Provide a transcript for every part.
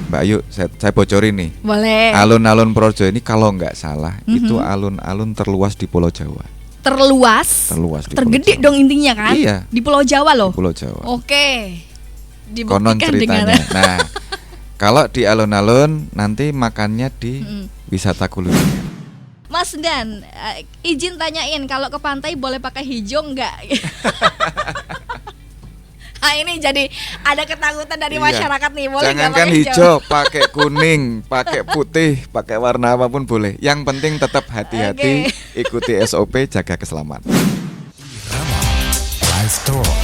Mbak Ayu, saya bocorin nih. Boleh. Alun-alun Purworejo ini kalau nggak salah itu alun-alun terluas di Pulau Jawa. Terluas di tergede Pulau Jawa. Dong intinya kan? Iya. Di Pulau Jawa loh. Di Pulau Jawa. Oke. Konon ceritanya. Nah, kalau di alun-alun nanti makannya di wisata kuliner. Mas Dan, izin tanyain kalau ke pantai boleh pakai hijau nggak? Nah ini jadi ada ketakutan dari masyarakat nih, boleh nggak pakai hijau, pakai kuning, pakai putih, pakai warna apapun boleh. Yang penting tetap hati-hati, ikuti SOP, jaga keselamatan. Live Store.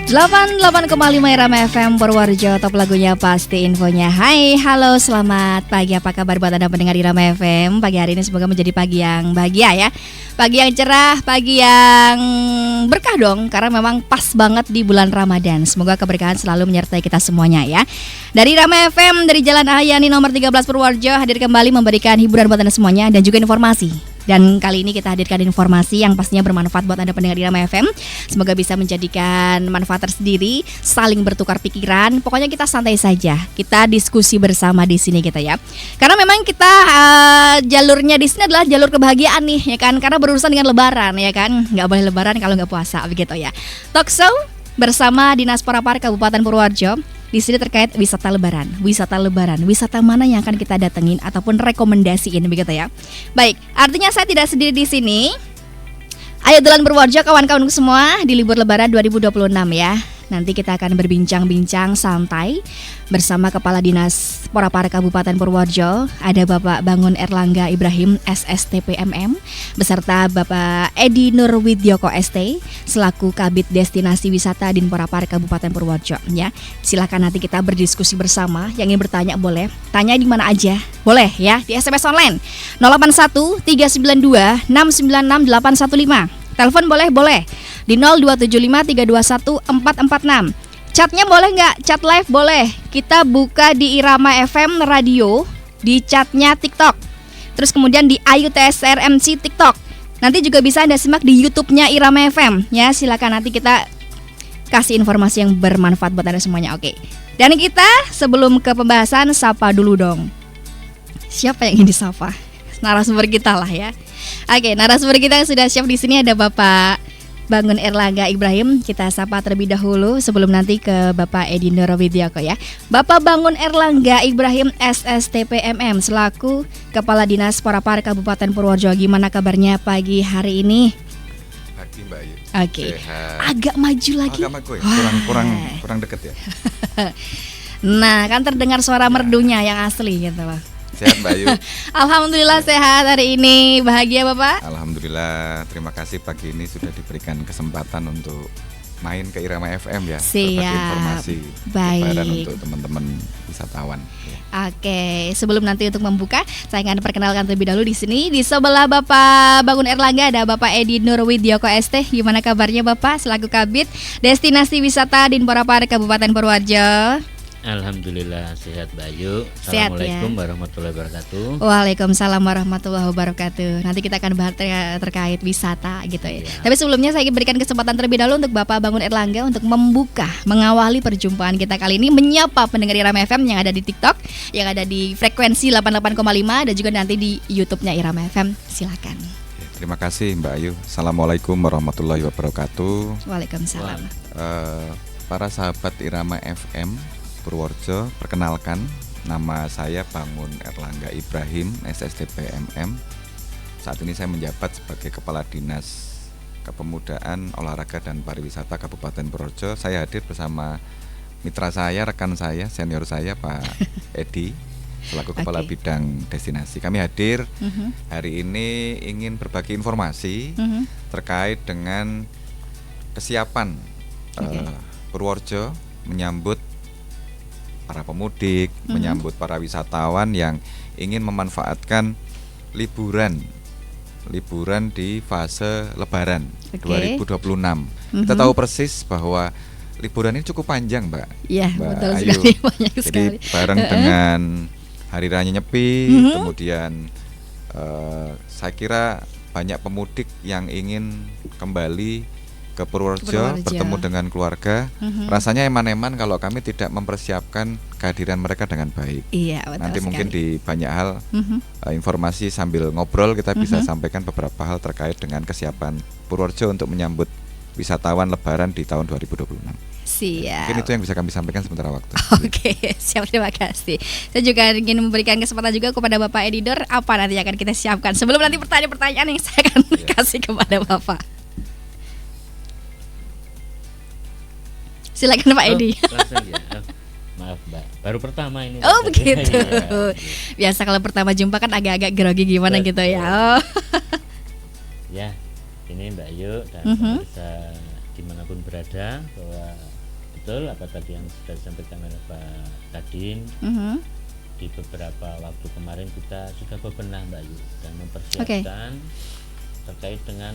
88,5 Irama FM Purworejo, top lagunya pasti infonya. Hai, halo, selamat pagi. Apa kabar buat Anda pendengar Irama FM? Pagi hari ini semoga menjadi pagi yang bahagia ya. Pagi yang cerah, pagi yang berkah dong, karena memang pas banget di bulan Ramadan. Semoga keberkahan selalu menyertai kita semuanya ya. Dari Irama FM, dari Jalan Ahyani nomor 13 Purworejo, hadir kembali memberikan hiburan buat Anda semuanya dan juga informasi. Dan kali ini kita hadirkan informasi yang pastinya bermanfaat buat Anda pendengar Irama FM. Semoga bisa menjadikan manfaat tersendiri, saling bertukar pikiran. Pokoknya kita santai saja, kita diskusi bersama di sini kita ya. Karena memang kita jalurnya di sini adalah jalur kebahagiaan nih ya kan. Karena berurusan dengan Lebaran ya kan. Nggak boleh Lebaran kalau nggak puasa begitu ya. Talk show bersama Dinas Parapar Kabupaten Purworejo. Di sini terkait wisata lebaran, wisata mana yang akan kita datengin ataupun rekomendasiin begitu ya. Baik, artinya saya tidak sendiri di sini. Ayo Dolan Purworejo kawan-kawan semua di libur lebaran 2026 ya. Nanti kita akan berbincang-bincang santai bersama Kepala Dinas Parapar Kabupaten Purworejo. Ada Bapak Bangun Erlangga Ibrahim SSTPMM beserta Bapak Edi Nurwidyoko ST selaku Kabid Destinasi Wisata Din Parapar Kabupaten Purworejo ya. Silakan nanti kita berdiskusi bersama. Yang ingin bertanya boleh, tanya di mana aja. Boleh ya, di SMS online 081 392 696 815. Telepon boleh di 0275 321 446. Chatnya boleh nggak? Chat live boleh. Kita buka di Irama FM Radio, di chatnya TikTok. Terus kemudian di Ayu TSR MC TikTok. Nanti juga bisa Anda simak di YouTube-nya Irama FM. Ya, silakan nanti kita kasih informasi yang bermanfaat buat Anda semuanya. Oke. Dan kita sebelum ke pembahasan, sapa dulu dong. Siapa yang ingin disapa? Narasumber kita lah ya. Oke, narasumber kita yang sudah siap di sini ada Bapak Bangun Erlangga Ibrahim. Kita sapa terlebih dahulu sebelum nanti ke Bapak Edi Nurwidyoko ya. Bapak Bangun Erlangga Ibrahim SSTPMM selaku Kepala Dinas Parapar Kabupaten Purworejo. Gimana kabarnya pagi hari ini? Pagi Mbak Ayu. Oke. Agak maju lagi. Agak maju ya? Kurang deket ya. Nah, kan terdengar suara merdunya yang asli gitu loh. Sehat Mbak Ayu. Alhamdulillah sehat hari ini. Bahagia Bapak? Alhamdulillah. Terima kasih pagi ini sudah diberikan kesempatan untuk main ke Irama FM ya. Siap. Berbagi informasi. Baik. Untuk teman-teman wisatawan. Oke, sebelum nanti untuk membuka, saya akan perkenalkan terlebih dahulu di sini. Di sebelah Bapak Bangun Erlangga ada Bapak Edi Nurwidyoko ST. Gimana kabarnya Bapak selaku Kabid Destinasi Wisata Din Parapar Kabupaten Purworejo? Alhamdulillah sehat Bayu. Sehat, Assalamualaikum ya. warahmatullahi wabarakatuh. Waalaikumsalam warahmatullahi wabarakatuh. Nanti kita akan bahas terkait wisata gitu ya. Tapi sebelumnya saya ingin berikan kesempatan terlebih dahulu untuk Bapak Bangun Erlangga untuk membuka, mengawali perjumpaan kita kali ini, menyapa pendengar Irama FM yang ada di TikTok, yang ada di frekuensi 88,5 dan juga nanti di YouTube-nya Irama FM. Silakan. Terima kasih Mbak Ayu. Assalamualaikum warahmatullahi wabarakatuh. Waalaikumsalam. Para sahabat Irama FM Purworejo, perkenalkan nama saya Bangun Erlangga Ibrahim SSTPMM. Saat ini saya menjabat sebagai Kepala Dinas Kepemudaan, Olahraga dan Pariwisata Kabupaten Purworejo. Saya hadir bersama mitra saya, rekan saya, senior saya Pak Edi selaku Kepala Bidang Destinasi. Kami hadir hari ini ingin berbagi informasi terkait dengan kesiapan Purworejo menyambut para pemudik, menyambut para wisatawan yang ingin memanfaatkan liburan di fase Lebaran 2026. Kita tahu persis bahwa liburan ini cukup panjang, Mbak. Iya, Mbak betul Ayu. sekali, banyak Jadi sekali. bareng dengan Hari Raya Nyepi, kemudian saya kira banyak pemudik yang ingin kembali ke Purworejo, Purworejo. bertemu dengan keluarga. Rasanya eman-eman kalau kami tidak mempersiapkan kehadiran mereka dengan baik. Iya, betul Nanti sekali. mungkin di banyak hal Mhm. informasi sambil ngobrol kita bisa sampaikan beberapa hal terkait dengan kesiapan Purworejo untuk menyambut wisatawan Lebaran di tahun 2026. Siap. Mungkin itu yang bisa kami sampaikan sementara waktu. Oke, siap, terima kasih. Saya juga ingin memberikan kesempatan juga kepada Bapak Editor apa nanti akan kita siapkan sebelum nanti pertanyaan-pertanyaan yang saya akan kasih kepada Bapak. Silakan Pak Edi. Langsung ya. Maaf Mbak, baru pertama ini. Oh begitu. Iya. Biasa kalau pertama jumpa kan agak-agak grogi gimana gitu ya. Oh. Ya, ini Mbak Ayu dan pemirsa dimanapun berada, bahwa betul apa tadi yang sudah disampaikan oleh Pak Kadin. Mhm. Di beberapa waktu kemarin kita sudah bebenah Mbak Ayu dan mempersiapkan terkait dengan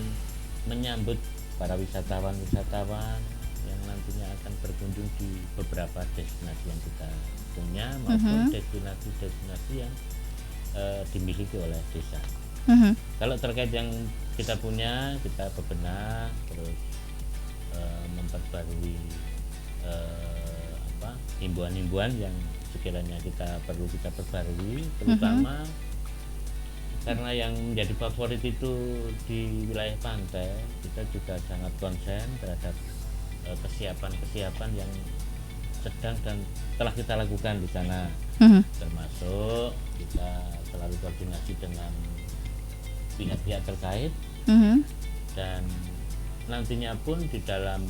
menyambut para wisatawan-wisatawan yang nantinya akan berkunjung di beberapa destinasi yang kita punya maupun destinasi-destinasi yang dimiliki oleh desa. Mhm. Kalau terkait yang kita punya, kita bebenah terus memperbarui himbauan-himbauan yang sekiranya kita perlu kita perbarui, terutama karena yang menjadi favorit itu di wilayah pantai, kita juga sangat konsen terhadap kesiapan yang sedang dan telah kita lakukan di sana. Termasuk kita selalu koordinasi dengan pihak-pihak terkait dan nantinya pun di dalam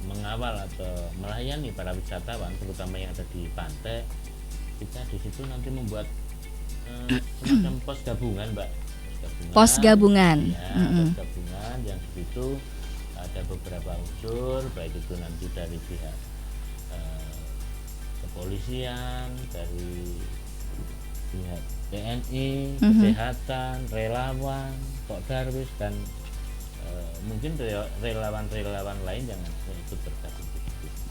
mengawal atau melayani para wisatawan terutama yang ada di pantai, kita di situ nanti membuat semacam pos gabungan Mbak. Pos gabungan. Ya, pos gabungan yang di situ ada beberapa unsur, baik itu nanti dari pihak kepolisian, dari pihak TNI, kesehatan, relawan, Kok Darwis dan mungkin relawan-relawan lain yang ikut bergabung.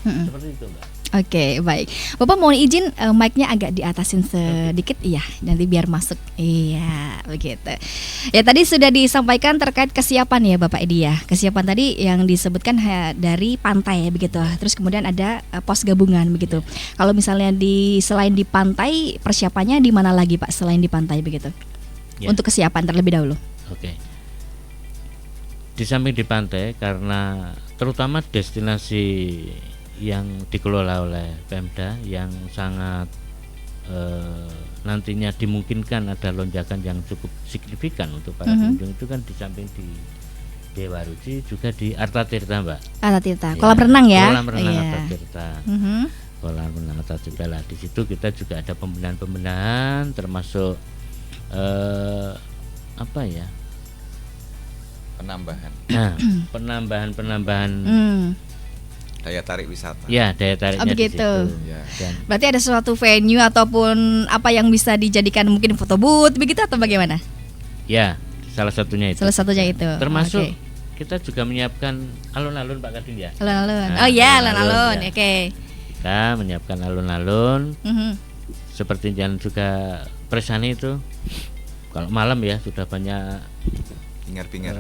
Seperti itu Mbak. Oke, baik. Bapak mohon izin mic-nya agak diatasin sedikit, iya, nanti biar masuk. Iya, begitu. Ya tadi sudah disampaikan terkait kesiapan ya Bapak Edi ya. Kesiapan tadi yang disebutkan dari pantai ya begitu. Terus kemudian ada pos gabungan begitu. Kalau misalnya selain di pantai, persiapannya di mana lagi Pak selain di pantai begitu? Ya. Untuk kesiapan terlebih dahulu. Oke. Di samping di pantai, karena terutama destinasi yang dikelola oleh Pemda yang sangat nantinya dimungkinkan ada lonjakan yang cukup signifikan untuk para pengunjung itu kan di samping di Dewa Ruci juga di Arta Tirta Mbak. Arta Tirta, kolam renang ya? Kolam renang Iya. Arta Tirta. Kolam renang Arta Tirta lah. Di situ kita juga ada pembenahan-pembenahan termasuk apa ya? Penambahan Nah, penambahan daya tarik wisata. ya daya tariknya di begitu. situ. Ya. Dan Berarti ada suatu venue ataupun apa yang bisa dijadikan mungkin foto booth begitu atau bagaimana? ya salah satunya itu. Salah satunya itu. Termasuk Oke. kita juga menyiapkan alun-alun Pak Kadin ya. Alun-alun. Nah, Oh iya, alun-alun, alun-alun. ya. Oke. Kita menyiapkan alun-alun seperti yang juga Presani itu. Kalau malam ya sudah banyak Hingar-bingar.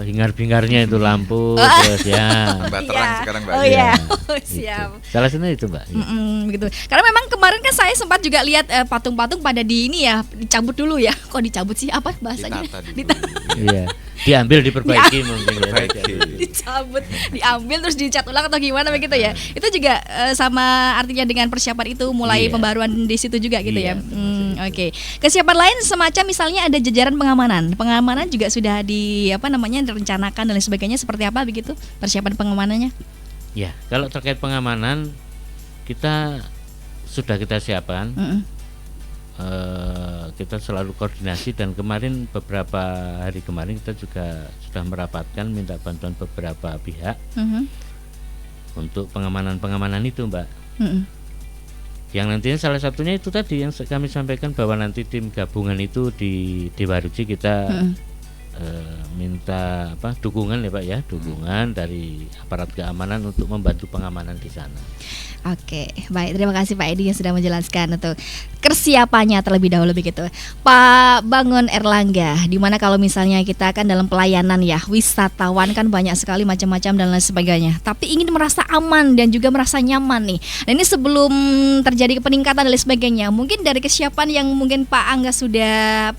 hingar-bingarnya itu lampu terus ya. Tambah terang Iya. sekarang Mbak. Oh iya. Gitu. Siap. Salah satunya itu Mbak. Begitu. Karena memang kemarin kan saya sempat juga lihat patung-patung pada di ini ya, dicabut dulu ya. Kok dicabut sih? Apa bahasanya? Ditata dulu. Iya. Diambil diperbaiki mungkin ya. Diperbaiki. Dicabut, diambil terus dicat ulang atau gimana begitu ya? Itu juga sama artinya dengan persiapan itu mulai Iya. pembaruan di situ juga gitu ya. Iya, termasuk itu. Oke. Kesiapan lain semacam misalnya ada jajaran pengamanan. Pengamanan juga sudah direncanakan dan lain sebagainya seperti apa begitu persiapan pengamanannya? Ya, kalau terkait pengamanan kita sudah kita siapkan. Kita selalu koordinasi dan kemarin beberapa hari kemarin kita juga sudah merapatkan minta bantuan beberapa pihak untuk pengamanan itu Mbak. Yang nantinya salah satunya itu tadi yang kami sampaikan bahwa nanti tim gabungan itu di Dewa Ruci kita minta dukungan ya Pak ya, dukungan dari aparat keamanan untuk membantu pengamanan di sana. Oke, baik, terima kasih Pak Edi yang sudah menjelaskan untuk kesiapannya terlebih dahulu begitu. Pak Bangun Erlangga, dimana kalau misalnya kita kan dalam pelayanan ya, wisatawan kan banyak sekali macam-macam dan lain sebagainya. Tapi ingin merasa aman dan juga merasa nyaman nih. Nah ini sebelum terjadi peningkatan dan lain sebagainya, mungkin dari kesiapan yang mungkin Pak Angga sudah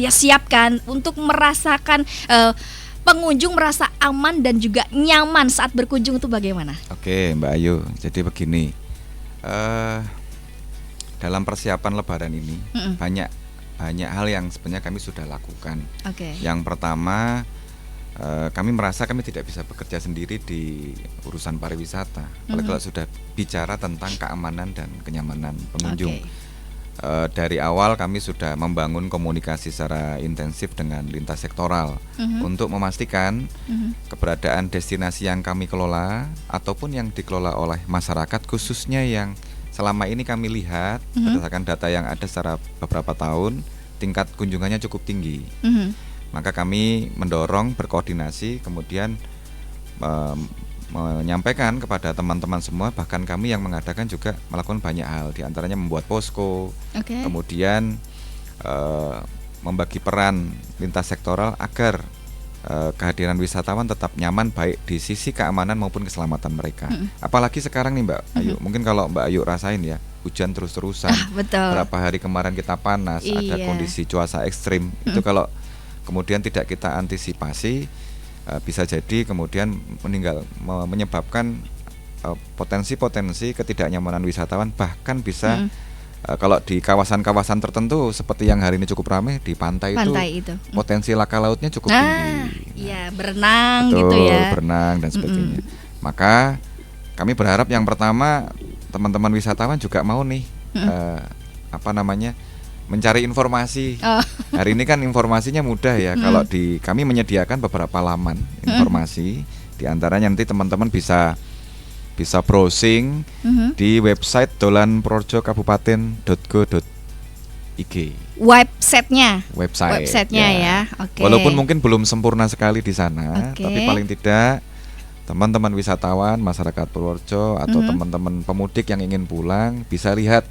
siapkan untuk merasakan pengunjung merasa aman dan juga nyaman saat berkunjung itu bagaimana? Oke Mbak Ayu, jadi begini, dalam persiapan Lebaran ini banyak hal yang sebenarnya kami sudah lakukan. Yang pertama, kami merasa kami tidak bisa bekerja sendiri di urusan pariwisata, apalagi kalau sudah bicara tentang keamanan dan kenyamanan pengunjung. Dari awal kami sudah membangun komunikasi secara intensif dengan lintas sektoral untuk memastikan keberadaan destinasi yang kami kelola ataupun yang dikelola oleh masyarakat, khususnya yang selama ini kami lihat berdasarkan data yang ada secara beberapa tahun tingkat kunjungannya cukup tinggi. Maka kami mendorong, berkoordinasi, kemudian menyampaikan kepada teman-teman semua, bahkan kami yang mengadakan juga melakukan banyak hal, diantaranya membuat posko, kemudian membagi peran lintas sektoral agar kehadiran wisatawan tetap nyaman baik di sisi keamanan maupun keselamatan mereka. Apalagi sekarang nih Mbak Ayu, mungkin kalau Mbak Ayu rasain ya, hujan terus-terusan, berapa hari kemarin kita panas, ada kondisi cuaca ekstrim, itu kalau kemudian tidak kita antisipasi, bisa jadi kemudian menyebabkan potensi-potensi ketidaknyamanan wisatawan, bahkan bisa kalau di kawasan-kawasan tertentu seperti yang hari ini cukup ramai di pantai itu potensi laka lautnya cukup tinggi. Iya, berenang. Betul, gitu ya. Berenang dan sebagainya. Maka kami berharap yang pertama teman-teman wisatawan juga mau nih mencari informasi. Hari ini kan informasinya mudah ya. Kalau kami menyediakan beberapa laman informasi, di antaranya nanti teman-teman bisa browsing di website dolanpurworejokabupaten.go.id. Websitenya ya. Oke. Walaupun mungkin belum sempurna sekali di sana, tapi paling tidak teman-teman wisatawan, masyarakat Purworejo atau teman-teman pemudik yang ingin pulang bisa lihat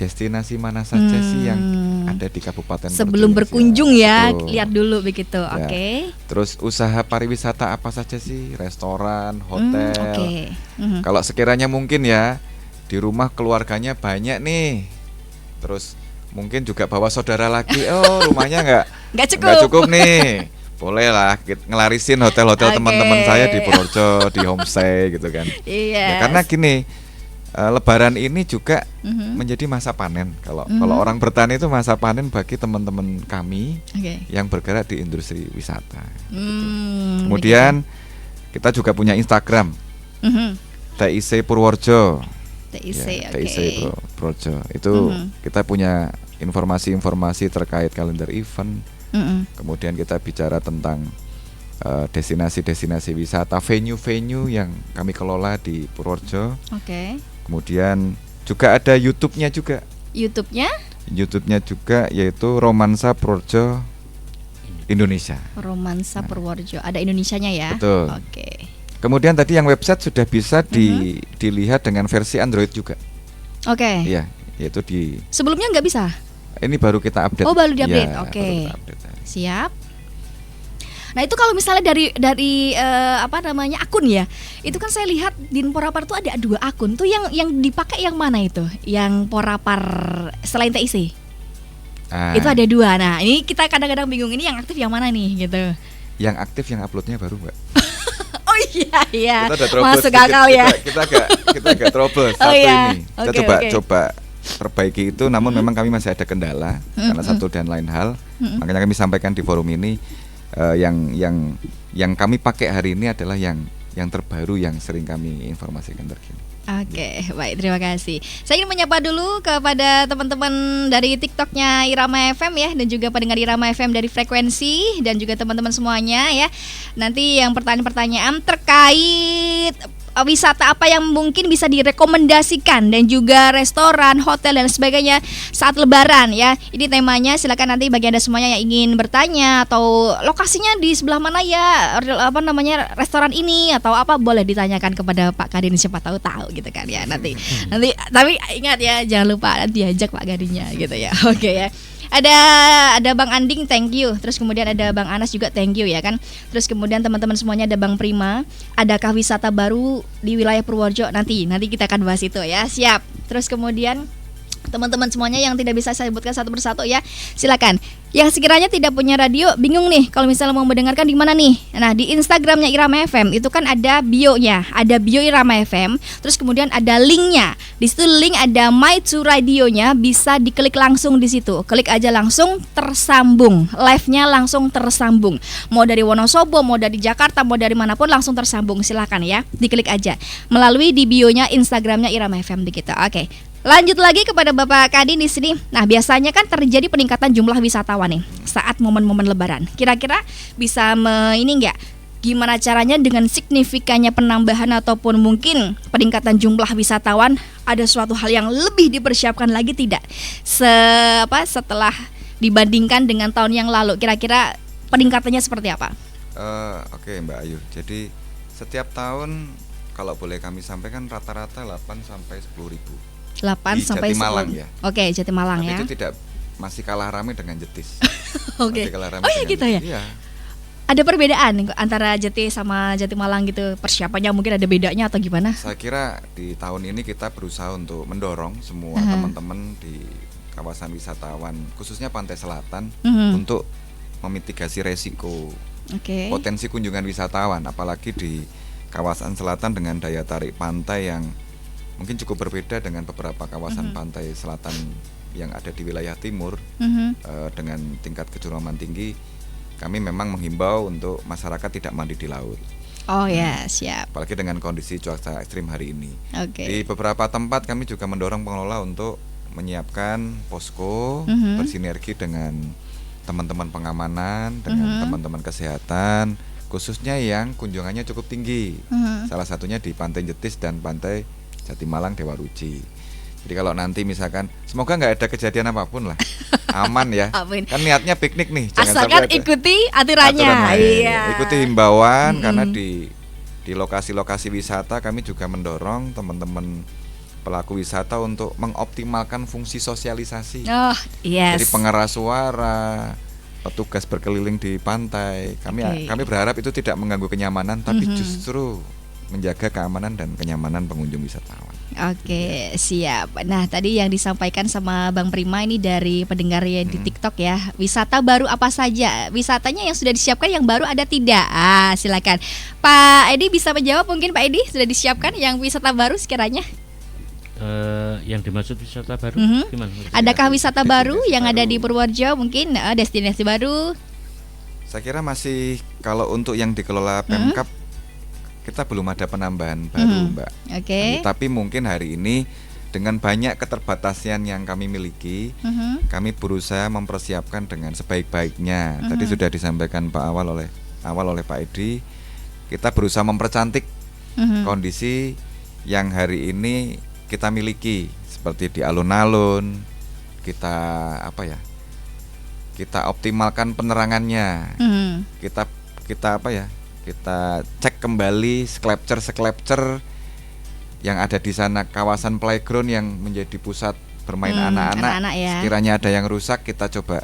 destinasi mana saja sih yang ada di Kabupaten sebelum berkunjung ya, lihat dulu begitu. Terus usaha pariwisata apa saja sih, restoran, hotel. Kalau sekiranya mungkin ya di rumah keluarganya banyak nih, terus mungkin juga bawa saudara lagi, rumahnya nggak cukup nih, boleh lah ngelarisin hotel-hotel teman-teman saya di Purworejo, di homestay gitu kan. Ya, karena gini, Lebaran ini juga menjadi masa panen. Kalau orang bertani itu masa panen bagi teman-teman kami yang bergerak di industri wisata. Kemudian kita juga punya Instagram, TIC Purworejo. TIC Purworejo. Itu kita punya informasi-informasi terkait kalender event. Kemudian kita bicara tentang destinasi-destinasi wisata, venue-venue yang kami kelola di Purworejo. Kemudian juga ada YouTube-nya juga. YouTube-nya juga yaitu Romansa Purworejo Indonesia. Romansa Purworejo, ada Indonesianya ya. Betul. Kemudian tadi yang website sudah bisa dilihat dengan versi Android juga. Iya, yaitu di. Sebelumnya nggak bisa. Ini baru kita update. Baru di-update. Siap. Nah itu kalau misalnya dari akun ya, itu kan saya lihat di Porapar tuh ada 2 akun tuh, yang dipakai yang mana itu? Yang Porapar selain TIC? Itu ada 2. Nah ini kita kadang-kadang bingung, ini yang aktif yang mana nih gitu? Yang aktif yang uploadnya baru Mbak. Oh iya. Kita udah masuk akal ya. Kita agak trouble satu ini. Kita coba perbaiki itu, namun memang kami masih ada kendala karena satu dan lain hal. Makanya kami sampaikan di forum ini. Yang kami pakai hari ini adalah yang terbaru yang sering kami informasikan terkini. Baik, terima kasih. Saya ingin menyapa dulu kepada teman-teman dari TikToknya Irama FM ya, dan juga pendengar Irama FM dari frekuensi, dan juga teman-teman semuanya ya. Nanti yang pertanyaan-pertanyaan terkait wisata apa yang mungkin bisa direkomendasikan dan juga restoran, hotel dan sebagainya saat Lebaran ya. Ini temanya, silakan nanti bagi Anda semuanya yang ingin bertanya atau lokasinya di sebelah mana ya, apa namanya restoran ini atau apa, boleh ditanyakan kepada Pak Kadin, siapa tahu gitu kan ya nanti. Tapi ingat ya, jangan lupa diajak Pak Kadinnya gitu ya. Oke ya. Ada Bang Anding, thank you. Terus kemudian ada Bang Anas juga, thank you ya kan. Terus kemudian teman-teman semuanya ada Bang Prima. Adakah wisata baru di wilayah Purworejo? Nanti kita akan bahas itu ya. Siap. Terus kemudian teman-teman semuanya yang tidak bisa saya sebutkan satu persatu ya, silakan. Yang sekiranya tidak punya radio, bingung nih kalau misalnya mau mendengarkan di mana nih? Nah, di Instagramnya Irama FM itu kan ada bio-nya, ada bio Irama FM. Terus kemudian ada linknya. Di situ link ada My to Radio-nya, bisa diklik langsung di situ. Klik aja langsung tersambung, live-nya langsung tersambung. Mau dari Wonosobo, mau dari Jakarta, mau dari manapun langsung tersambung. Silakan ya, diklik aja melalui di bio-nya Instagramnya Irama FM begitu. Oke. Lanjut lagi kepada Bapak Kadin di sini. Nah, biasanya kan terjadi peningkatan jumlah wisatawan nih saat momen-momen Lebaran. Kira-kira bisa ini enggak? Gimana caranya dengan signifikannya penambahan ataupun mungkin peningkatan jumlah wisatawan, ada suatu hal yang lebih dipersiapkan lagi tidak? Setelah dibandingkan dengan tahun yang lalu, kira-kira peningkatannya seperti apa? Oke, Mbak Ayu. Jadi setiap tahun kalau boleh kami sampaikan rata-rata 8 sampai 10 ribu. 8 di sampai 10. Jatimalang ya. Oke, Jatimalang ya. Itu tidak, masih kalah ramai dengan Jetis. Oke. Oh ya gitu ya. Iya. Ada perbedaan antara Jati sama Jatimalang gitu, persiapannya mungkin ada bedanya atau gimana? Saya kira di tahun ini kita berusaha untuk mendorong semua teman-teman di kawasan wisatawan, khususnya Pantai Selatan, untuk memitigasi resiko potensi kunjungan wisatawan, apalagi di kawasan selatan dengan daya tarik pantai yang mungkin cukup berbeda dengan beberapa kawasan pantai selatan yang ada di wilayah timur. Dengan tingkat kecuraman tinggi, kami memang menghimbau untuk masyarakat tidak mandi di laut. Oh ya, siap. Apalagi dengan kondisi cuaca ekstrim hari ini. Di beberapa tempat kami juga mendorong pengelola untuk menyiapkan posko, bersinergi dengan teman-teman pengamanan, dengan teman-teman kesehatan, khususnya yang kunjungannya cukup tinggi. Salah satunya di Pantai Jetis dan Pantai Jatimalang Dewa Ruci. Jadi kalau nanti misalkan, semoga nggak ada kejadian apapun lah, aman ya. Amin. Kan niatnya piknik nih, jangan asalkan sampai ikuti aturannya. Iya. Ikuti himbauan, karena di lokasi-lokasi wisata kami juga mendorong teman-teman pelaku wisata untuk mengoptimalkan fungsi sosialisasi. Oh, yes. Jadi pengeras suara, petugas berkeliling di pantai. Kami berharap itu tidak mengganggu kenyamanan, tapi justru menjaga keamanan dan kenyamanan pengunjung wisatawan. Oke, siap. Nah, tadi yang disampaikan sama Bang Prima ini dari pendengar ya di TikTok ya. Wisata baru apa saja? Wisatanya yang sudah disiapkan, yang baru ada tidak? Silakan. Pak Edi bisa menjawab mungkin, Pak Edi, sudah disiapkan yang wisata baru sekiranya? Yang dimaksud wisata baru gimana? Adakah wisata baru yang ada di Purworejo mungkin, destinasi baru? Saya kira masih, kalau untuk yang dikelola Pemkab kita belum ada penambahan baru, Mbak. Tapi mungkin hari ini dengan banyak keterbatasan yang kami miliki, kami berusaha mempersiapkan dengan sebaik-baiknya. Tadi sudah disampaikan awal oleh Pak Edi, kita berusaha mempercantik kondisi yang hari ini kita miliki, seperti di alun-alun, kita kita optimalkan penerangannya, kita cek kembali sculpture yang ada di sana, kawasan playground yang menjadi pusat bermain anak-anak ya. Sekiranya ada yang rusak, kita coba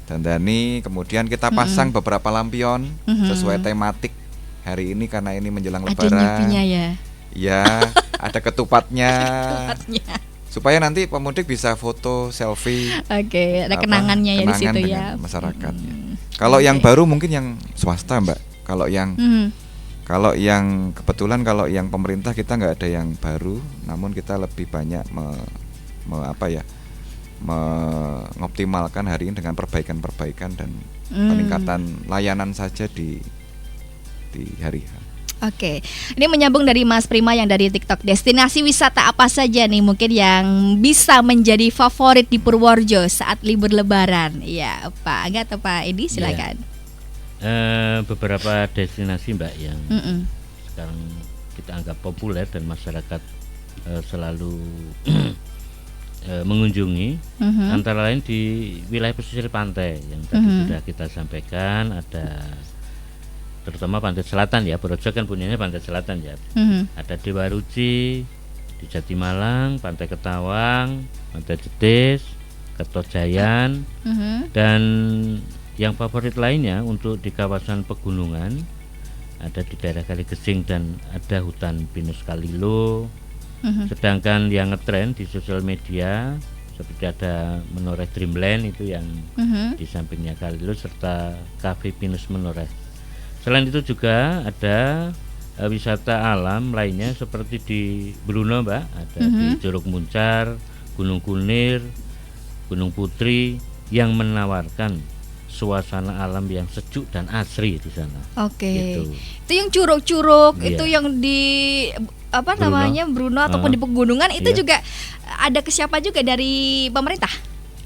dandani, kemudian kita pasang beberapa lampion sesuai tematik hari ini, karena ini menjelang Lebaran. Ada nyepinya ya. Ya, ada ketupatnya. Supaya nanti pemudik bisa foto, selfie. Ada kenangannya ya di situ ya. Masyarakatnya. Kalau yang baru mungkin yang swasta, Mbak. Kalau yang kebetulan kalau yang pemerintah kita nggak ada yang baru, namun kita lebih banyak mengoptimalkan hari ini dengan perbaikan dan peningkatan layanan saja di hari ini. Oke, ini menyambung dari Mas Prima yang dari TikTok. Destinasi wisata apa saja nih mungkin yang bisa menjadi favorit di Purworejo saat libur Lebaran? Ya, Pak Angga atau Pak Edi, silakan. Beberapa destinasi, Mbak, yang sekarang kita anggap populer dan masyarakat selalu mengunjungi, antara lain di wilayah pesisir pantai yang tadi sudah kita sampaikan, ada terutama pantai selatan ya, Purworejo kan punyanya pantai selatan ya. Ada Dewa Ruci di Jatimalang, Pantai Ketawang, Pantai Jetis, Kertojayan, dan yang favorit lainnya untuk di kawasan pegunungan ada di daerah Kaligesing dan ada hutan pinus Kalilo. Sedangkan yang ngetren di sosial media seperti ada Menoreh Dreamland itu yang di sampingnya Kalilo serta Cafe Pinus Menoreh. Selain itu juga ada wisata alam lainnya seperti di Bruno Mbak, ada di Curug Muncar, Gunung Kunir, Gunung Putri yang menawarkan suasana alam yang sejuk dan asri di sana. Oke. Gitu. Itu yang curug-curug, Iya. itu yang di apa Bruno. namanya Bruno ataupun di pegunungan itu Iya. juga ada kesiapan juga dari pemerintah.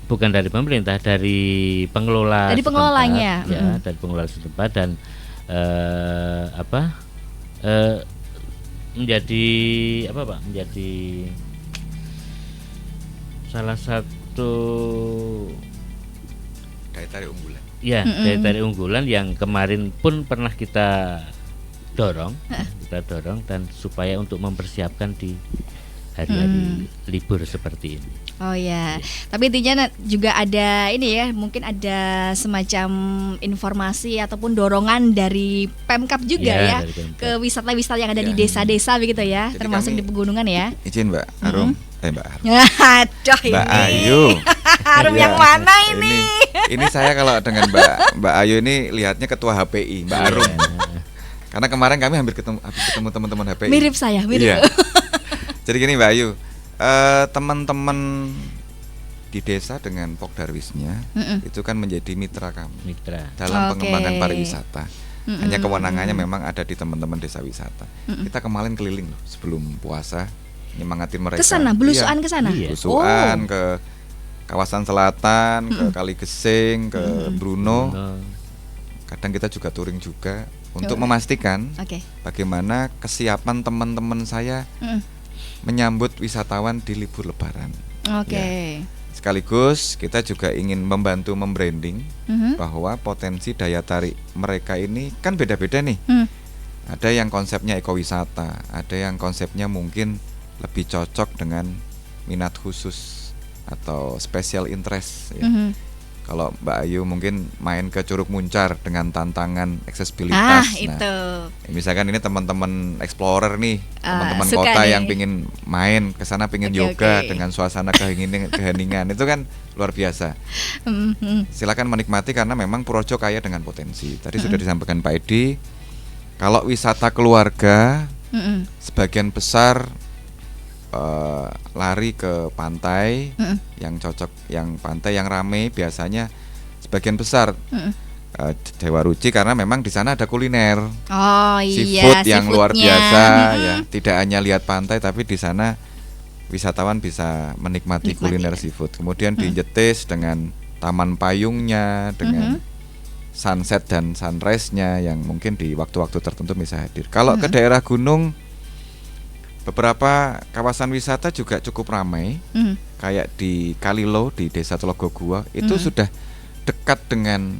Bukan dari pemerintah, dari pengelola. Dari pengelolanya. setempat, ya, dari pengelola setempat dan menjadi apa Pak? Menjadi salah satu Daya tarik unggulan. ya daya tarik unggulan yang kemarin pun pernah kita dorong dan supaya untuk mempersiapkan di hari-hari libur seperti ini. Oh ya, tapi intinya juga ada ini ya, mungkin ada semacam informasi ataupun dorongan dari Pemkab juga Iya, ya dari Pemkab. ke wisata-wisata yang ada di Ya. desa-desa begitu ya, Jadi termasuk kami- di pegunungan ya. Izin Mbak Arum, Mbak Arum. Aduh Mbak ini. Ayu. Harum Iya, yang mana ini? Ini saya kalau dengan Mbak Ayu ini lihatnya ketua HPI, Mbak Arum. Karena kemarin kami habis ketemu teman-teman HPI. Mirip saya, mirip. Iya. Jadi gini Mbak Ayu, teman-teman di desa dengan Pokdarwisnya itu kan menjadi mitra kami Mitra. dalam Oke. pengembangan pariwisata. Hanya kewenangannya memang ada di teman-teman desa wisata. Kita kemarin keliling loh sebelum puasa nyemangatin mereka. Kesana, belusuan Iya. kesana. Iya. Belusuan ke kawasan selatan, ke Kaligesing, ke Bruno. Kadang kita juga touring juga untuk memastikan Oke. bagaimana kesiapan teman-teman saya menyambut wisatawan di libur Lebaran. Oke. Sekaligus kita juga ingin membantu membranding Mhm. bahwa potensi daya tarik mereka ini kan beda-beda nih. Ada yang konsepnya ekowisata, ada yang konsepnya mungkin lebih cocok dengan minat khusus atau special interest ya. Kalau Mbak Ayu mungkin main ke Curug Muncar dengan tantangan aksesibilitas. Itu. Misalkan ini teman-teman explorer nih, teman-teman suka kota nih. yang pingin main ke sana, pingin Oke, yoga oke. dengan suasana keheningan itu kan luar biasa. Silakan menikmati karena memang Purworejo kaya dengan potensi. Tadi sudah disampaikan Pak Edi, kalau wisata keluarga sebagian besar lari ke pantai yang cocok, yang pantai yang rame biasanya sebagian besar Dewa Ruci karena memang di sana ada kuliner. Oh iya, Seafood yang luar seafoodnya. biasa ya. Tidak hanya lihat pantai tapi di sana wisatawan bisa menikmati kuliner seafood. Kemudian di Jetis dengan taman payungnya, dengan sunset dan sunrise-nya yang mungkin di waktu-waktu tertentu bisa hadir. Kalau ke daerah gunung, beberapa kawasan wisata juga cukup ramai. Kayak di Kalilo di Desa Telogo Gua itu sudah dekat dengan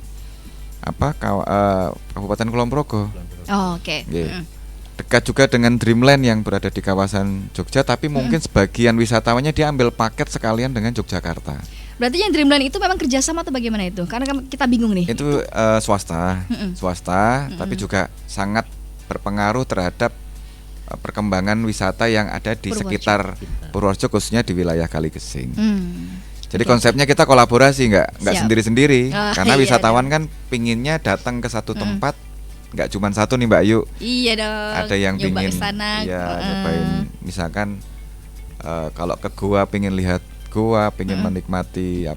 Kabupaten Kulon Progo. Oh, oke. Nggih. Dekat juga dengan Dreamland yang berada di kawasan Jogja, tapi mungkin sebagian wisatawannya dia ambil paket sekalian dengan Yogyakarta. Berarti yang Dreamland itu memang kerjasama atau bagaimana itu? Karena kita bingung nih. Itu swasta, tapi juga sangat berpengaruh terhadap perkembangan wisata yang ada di Purworejo. sekitar Purworejo, khususnya di wilayah Kaligesing. Jadi Oke. konsepnya kita kolaborasi, nggak Siap. sendiri-sendiri, Oh, karena iya wisatawan kan pinginnya datang ke satu tempat, nggak cuma satu nih Mbak Ayu. Iya dong. Ada yang nyoba pingin kesana. nyobain misalkan kalau ke gua pingin lihat gua, pingin menikmati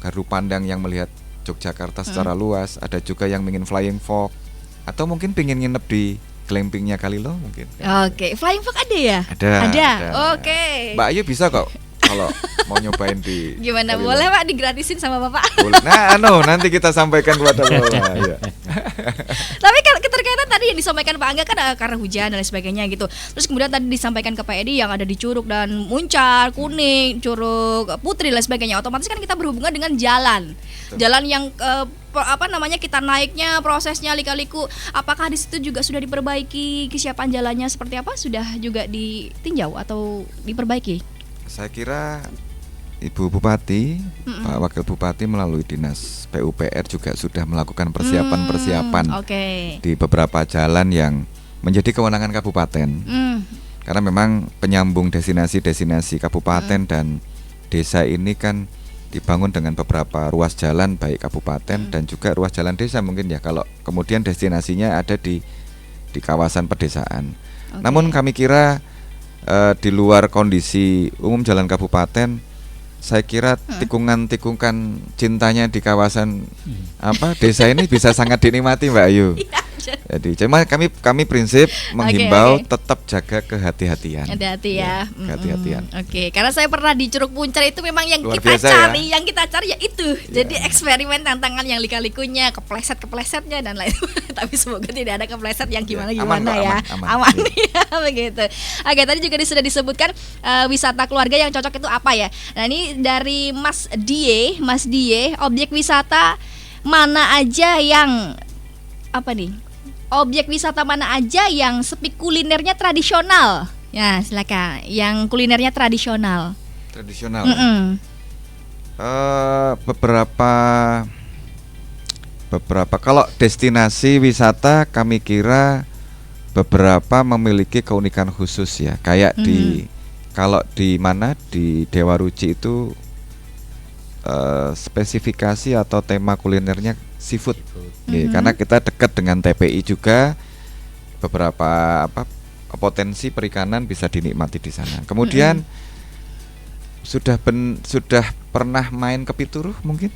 gardu pandang yang melihat Yogyakarta secara luas. Ada juga yang pingin flying fox atau mungkin pingin nginep di glampingnya Kalilo mungkin. Oke, Flying Fox ada ya? Ada. Oke. Mbak Ayu bisa kok kalau kalau mau nyobain di Gimana, Kalilang. boleh Pak digratisin sama Bapak? Boleh. Nah, nanti kita sampaikan kepada Bapak. Ya. Tapi kan keterkaitan tadi yang disampaikan Pak Angga kan karena hujan dan lain sebagainya gitu. Terus kemudian tadi disampaikan ke Pak Edi yang ada di Curug dan Muncar, Kuning, Curug Putri dan lain sebagainya. Otomatis kan kita berhubungan dengan jalan. Jalan yang kita naiknya prosesnya lika-liku. Apakah di situ juga sudah diperbaiki kesiapan jalannya seperti apa? Sudah juga ditinjau atau diperbaiki? Saya kira Ibu Bupati, Pak Wakil Bupati melalui Dinas PUPR juga sudah melakukan persiapan-persiapan Oke. di beberapa jalan yang menjadi kewenangan kabupaten. Karena memang penyambung destinasi-destinasi kabupaten dan desa ini kan dibangun dengan beberapa ruas jalan baik kabupaten dan juga ruas jalan desa mungkin ya, kalau kemudian destinasinya ada di kawasan pedesaan. Namun kami kira di luar kondisi umum jalan kabupaten, saya kira tikungan-tikungan cintanya di kawasan desa ini bisa sangat dinikmati Mbak Ayu. Jadi cuma kami prinsip menghimbau tetap jaga kehati-hatian. Hati-hati ya. Kehati-hatian. Oke, karena saya pernah di Curug Puncar itu memang yang Luar kita biasa cari, ya? yang kita cari ya itu. Jadi eksperimen tantangan yang lika-likunya, kepleset-keplesetnya dan lain. Tapi semoga tidak ada kepleset yang gimana-gimana aman, Pak, ya. aman. Ya, begitu. Oke, tadi juga sudah disebutkan wisata keluarga yang cocok itu apa ya? Nah, ini dari Mas Die, objek wisata mana aja yang objek wisata mana aja yang sepi kulinernya tradisional? Ya, silakan. Yang kulinernya tradisional. Tradisional. Beberapa kalau destinasi wisata kami kira beberapa memiliki keunikan khusus ya. Kayak kalau di Dewa Ruci itu spesifikasi atau tema kulinernya seafood. Karena kita dekat dengan TPI juga, beberapa potensi perikanan bisa dinikmati di sana. Kemudian sudah pernah main ke Pituruh mungkin?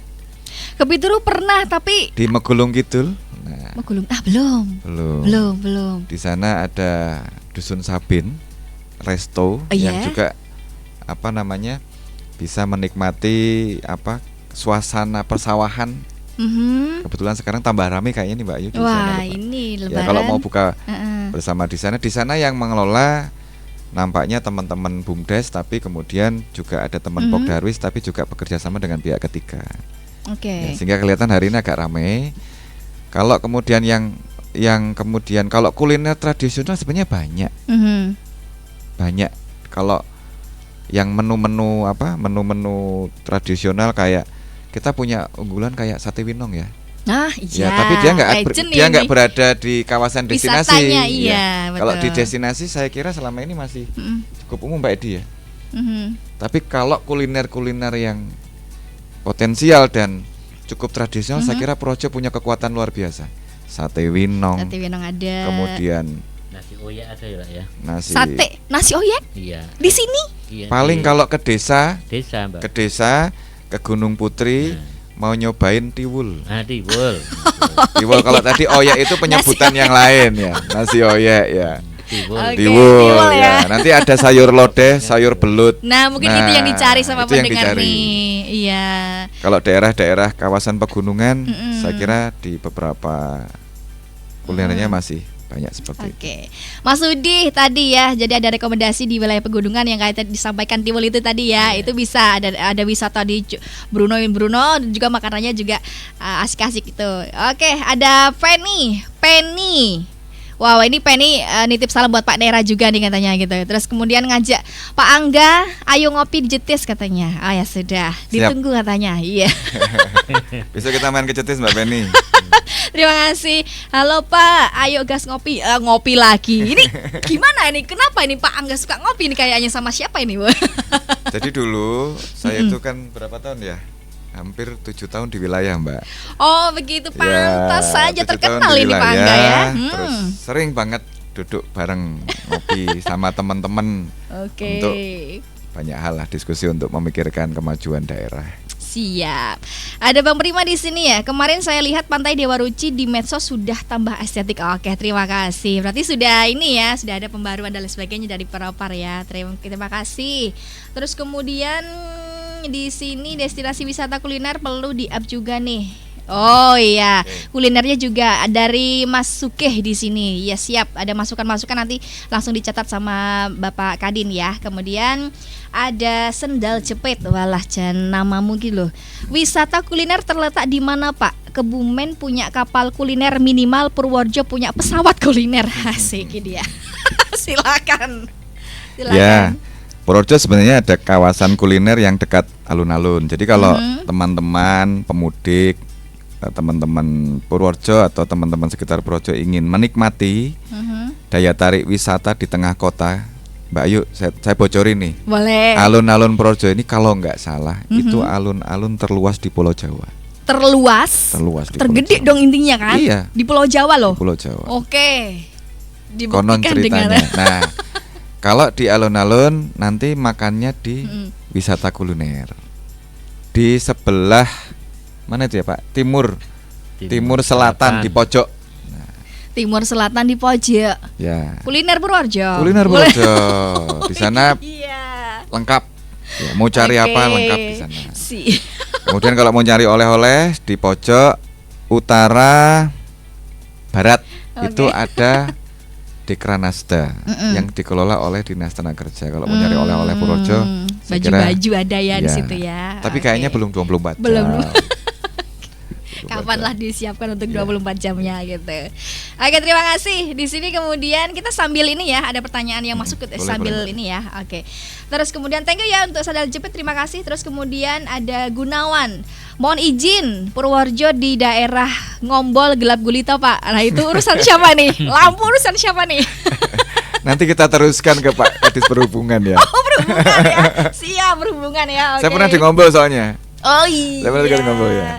Ke Pituruh pernah, tapi di Megulung Kidul. Nah, belum. Di sana ada Dusun Sabin, resto yang juga bisa menikmati suasana persawahan. Kebetulan sekarang tambah ramai kayaknya nih Mbak Ayu. Wah, ini lebaran. Ya, kalau mau buka bersama di sana yang mengelola nampaknya teman-teman BUMDes, tapi kemudian juga ada teman Pokdarwis, tapi juga bekerja sama dengan pihak ketiga. Ya, sehingga kelihatan hari ini agak ramai. Kalau kemudian kalau kuliner tradisional sebenarnya banyak. Banyak. Kalau yang menu-menu tradisional kayak kita punya unggulan kayak sate Winong ya. Iya. Ya, tapi dia nggak berada di kawasan destinasi. Wisatanya, iya, Kalau di betul. destinasi saya kira selama ini masih cukup umum Mbak Edi ya. Tapi kalau kuliner yang potensial dan cukup tradisional, saya kira Projo punya kekuatan luar biasa. Sate Winong ada. Kemudian nasi oyek ada ya. Nasi oyek? Iya. Di sini? Iya, paling kalau ke desa, Mbak. Ke desa, ke Gunung Putri, mau nyobain tiwul. Tiwul. Tiwul kalau tadi oyek itu penyebutan yang lain ya. Nasi oyek ya. Tiwul ya. Nanti ada sayur lodeh, sayur belut. Nah, mungkin itu yang dicari sama pendengar nih. Iya. Kalau daerah-daerah kawasan pegunungan, saya kira di beberapa kulinernya masih banyak seperti itu. Mas Udi tadi ya, jadi ada rekomendasi di wilayah pegunungan yang kayak disampaikan Tiwul itu tadi ya. Itu bisa ada wisata di Bruno juga makanannya juga asik-asik gitu. Ada Penny. Wow, ini Penny nitip salam buat Pak Dera juga nih katanya gitu. Terus kemudian ngajak Pak Angga, ayo ngopi di Jetis katanya. Ya sudah, ditunggu katanya. Iya. Besok kita main ke Jetis Mbak Penny. Terima kasih. Halo Pak, ayo gas ngopi. Ngopi lagi. Ini gimana ini? Kenapa ini Pak Angga suka ngopi ini kayaknya sama siapa ini? Jadi dulu saya itu kan berapa tahun ya? Hampir 7 tahun di wilayah Mbak. Oh begitu, pantas saja terkenal ini Pak Angga ya. Terus sering banget duduk bareng ngopi sama teman-teman untuk banyak hal lah, diskusi untuk memikirkan kemajuan daerah. Siap. Ada Bang Prima di sini ya. Kemarin saya lihat Pantai Dewa Ruci di medsos sudah tambah estetik. Oke, terima kasih. Berarti sudah ini ya, sudah ada pembaruan dan lain sebagainya dari Peropar ya. Terima kasih. Terus kemudian di sini destinasi wisata kuliner perlu di-up juga nih. Oh iya, kulinernya juga dari Mas Sukeh di sini. Ya siap, ada masukan-masukan nanti langsung dicatat sama Bapak Kadin ya. Kemudian ada sendal jepit. Walah, jangan namamu gitu loh. Wisata kuliner terletak di mana, Pak? Kebumen punya kapal kuliner, minimal Purworejo punya pesawat kuliner. Asik dia. Silakan. Ya, Purworejo sebenarnya ada kawasan kuliner yang dekat alun-alun. Jadi kalau teman-teman pemudik, teman-teman Purworejo atau teman-teman sekitar Purworejo ingin menikmati daya tarik wisata di tengah kota, Mbak Ayu, saya bocorin nih. Boleh. Alun-alun Purworejo ini kalau nggak salah itu alun-alun terluas di Pulau Jawa. Terluas di tergede Pulau Jawa. dong intinya kan? Iya. Di Pulau Jawa loh. Di Pulau Jawa. Oke. Konon Dibuktikan ceritanya. dengan Nah, kalau di alun-alun nanti makannya di wisata kuliner. Di sebelah mana itu ya Pak? Timur selatan di pojok. Timur Selatan di pojok. Ya. Kuliner Purworejo. Kuliner Purworejo. Di sana Iya. lengkap. Ya, mau cari Oke. apa lengkap di sana. Si. Kemudian kalau mau cari oleh-oleh di pojok utara barat itu ada Dekranasda yang dikelola oleh Dinas Tenaga Kerja. Kalau mau nyari oleh-oleh Purworejo, saya kira baju-baju ada ya di ya. situ ya. Tapi Oke. kayaknya belum 24 jam. Belum. Kapan lah disiapkan untuk 24 jamnya gitu. Oke, terima kasih. Di sini kemudian kita sambil ini ya, ada pertanyaan yang masuk boleh, sambil boleh. ini ya. Oke. Terus kemudian thank you ya untuk sandal jepit, terima kasih. Terus kemudian ada Gunawan. Mohon izin, Purworejo di daerah Ngombol gelap gulita, Pak. Nah, itu urusan siapa nih? Lampu urusan siapa nih? Nanti kita teruskan ke Pak Kadis Perhubungan ya. Oh, berhubungan ya. Siap, berhubungan ya. Oke. Saya pernah di Ngombol soalnya. Oh iya. Saya pernah di Ngombol ya.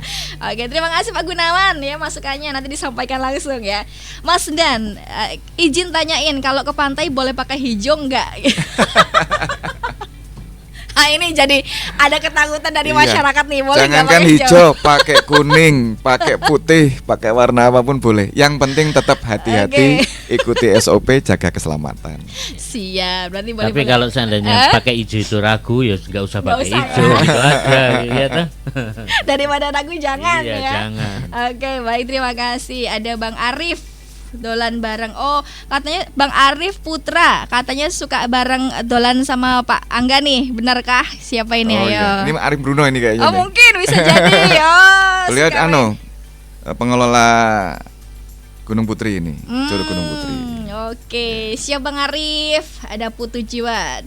Oke, terima kasih Pak Gunawan ya masukannya, nanti disampaikan langsung ya. Mas Dan, izin tanyain kalau ke pantai boleh pakai hijau enggak? Nah, ini jadi ada ketakutan dari Iya. masyarakat nih, boleh nggak Jangankan pakai hijau, pakai kuning, pakai putih, pakai warna apapun boleh. Yang penting tetap hati-hati, ikuti SOP, jaga keselamatan. Siap, berarti boleh. Tapi kalau seandainya pakai hijau itu ragu, ya nggak usah pakai hijau, gitu aja, ya toh. daripada ragu jangan Iya, ya. jangan. Oke, baik, terima kasih. Ada Bang Arif dolan bareng. Oh, katanya Bang Arif Putra katanya suka bareng dolan sama Pak Angga nih. Benarkah? Siapa ini? Oh, Ayo. iya. Ini Arif Bruno ini kayaknya. Oh, nih. mungkin bisa jadi. Oh, Lihat sekali. pengelola Gunung Putri ini, Curug Gunung Putri. Oke, siap Bang Arif. Ada Putu Jiwa.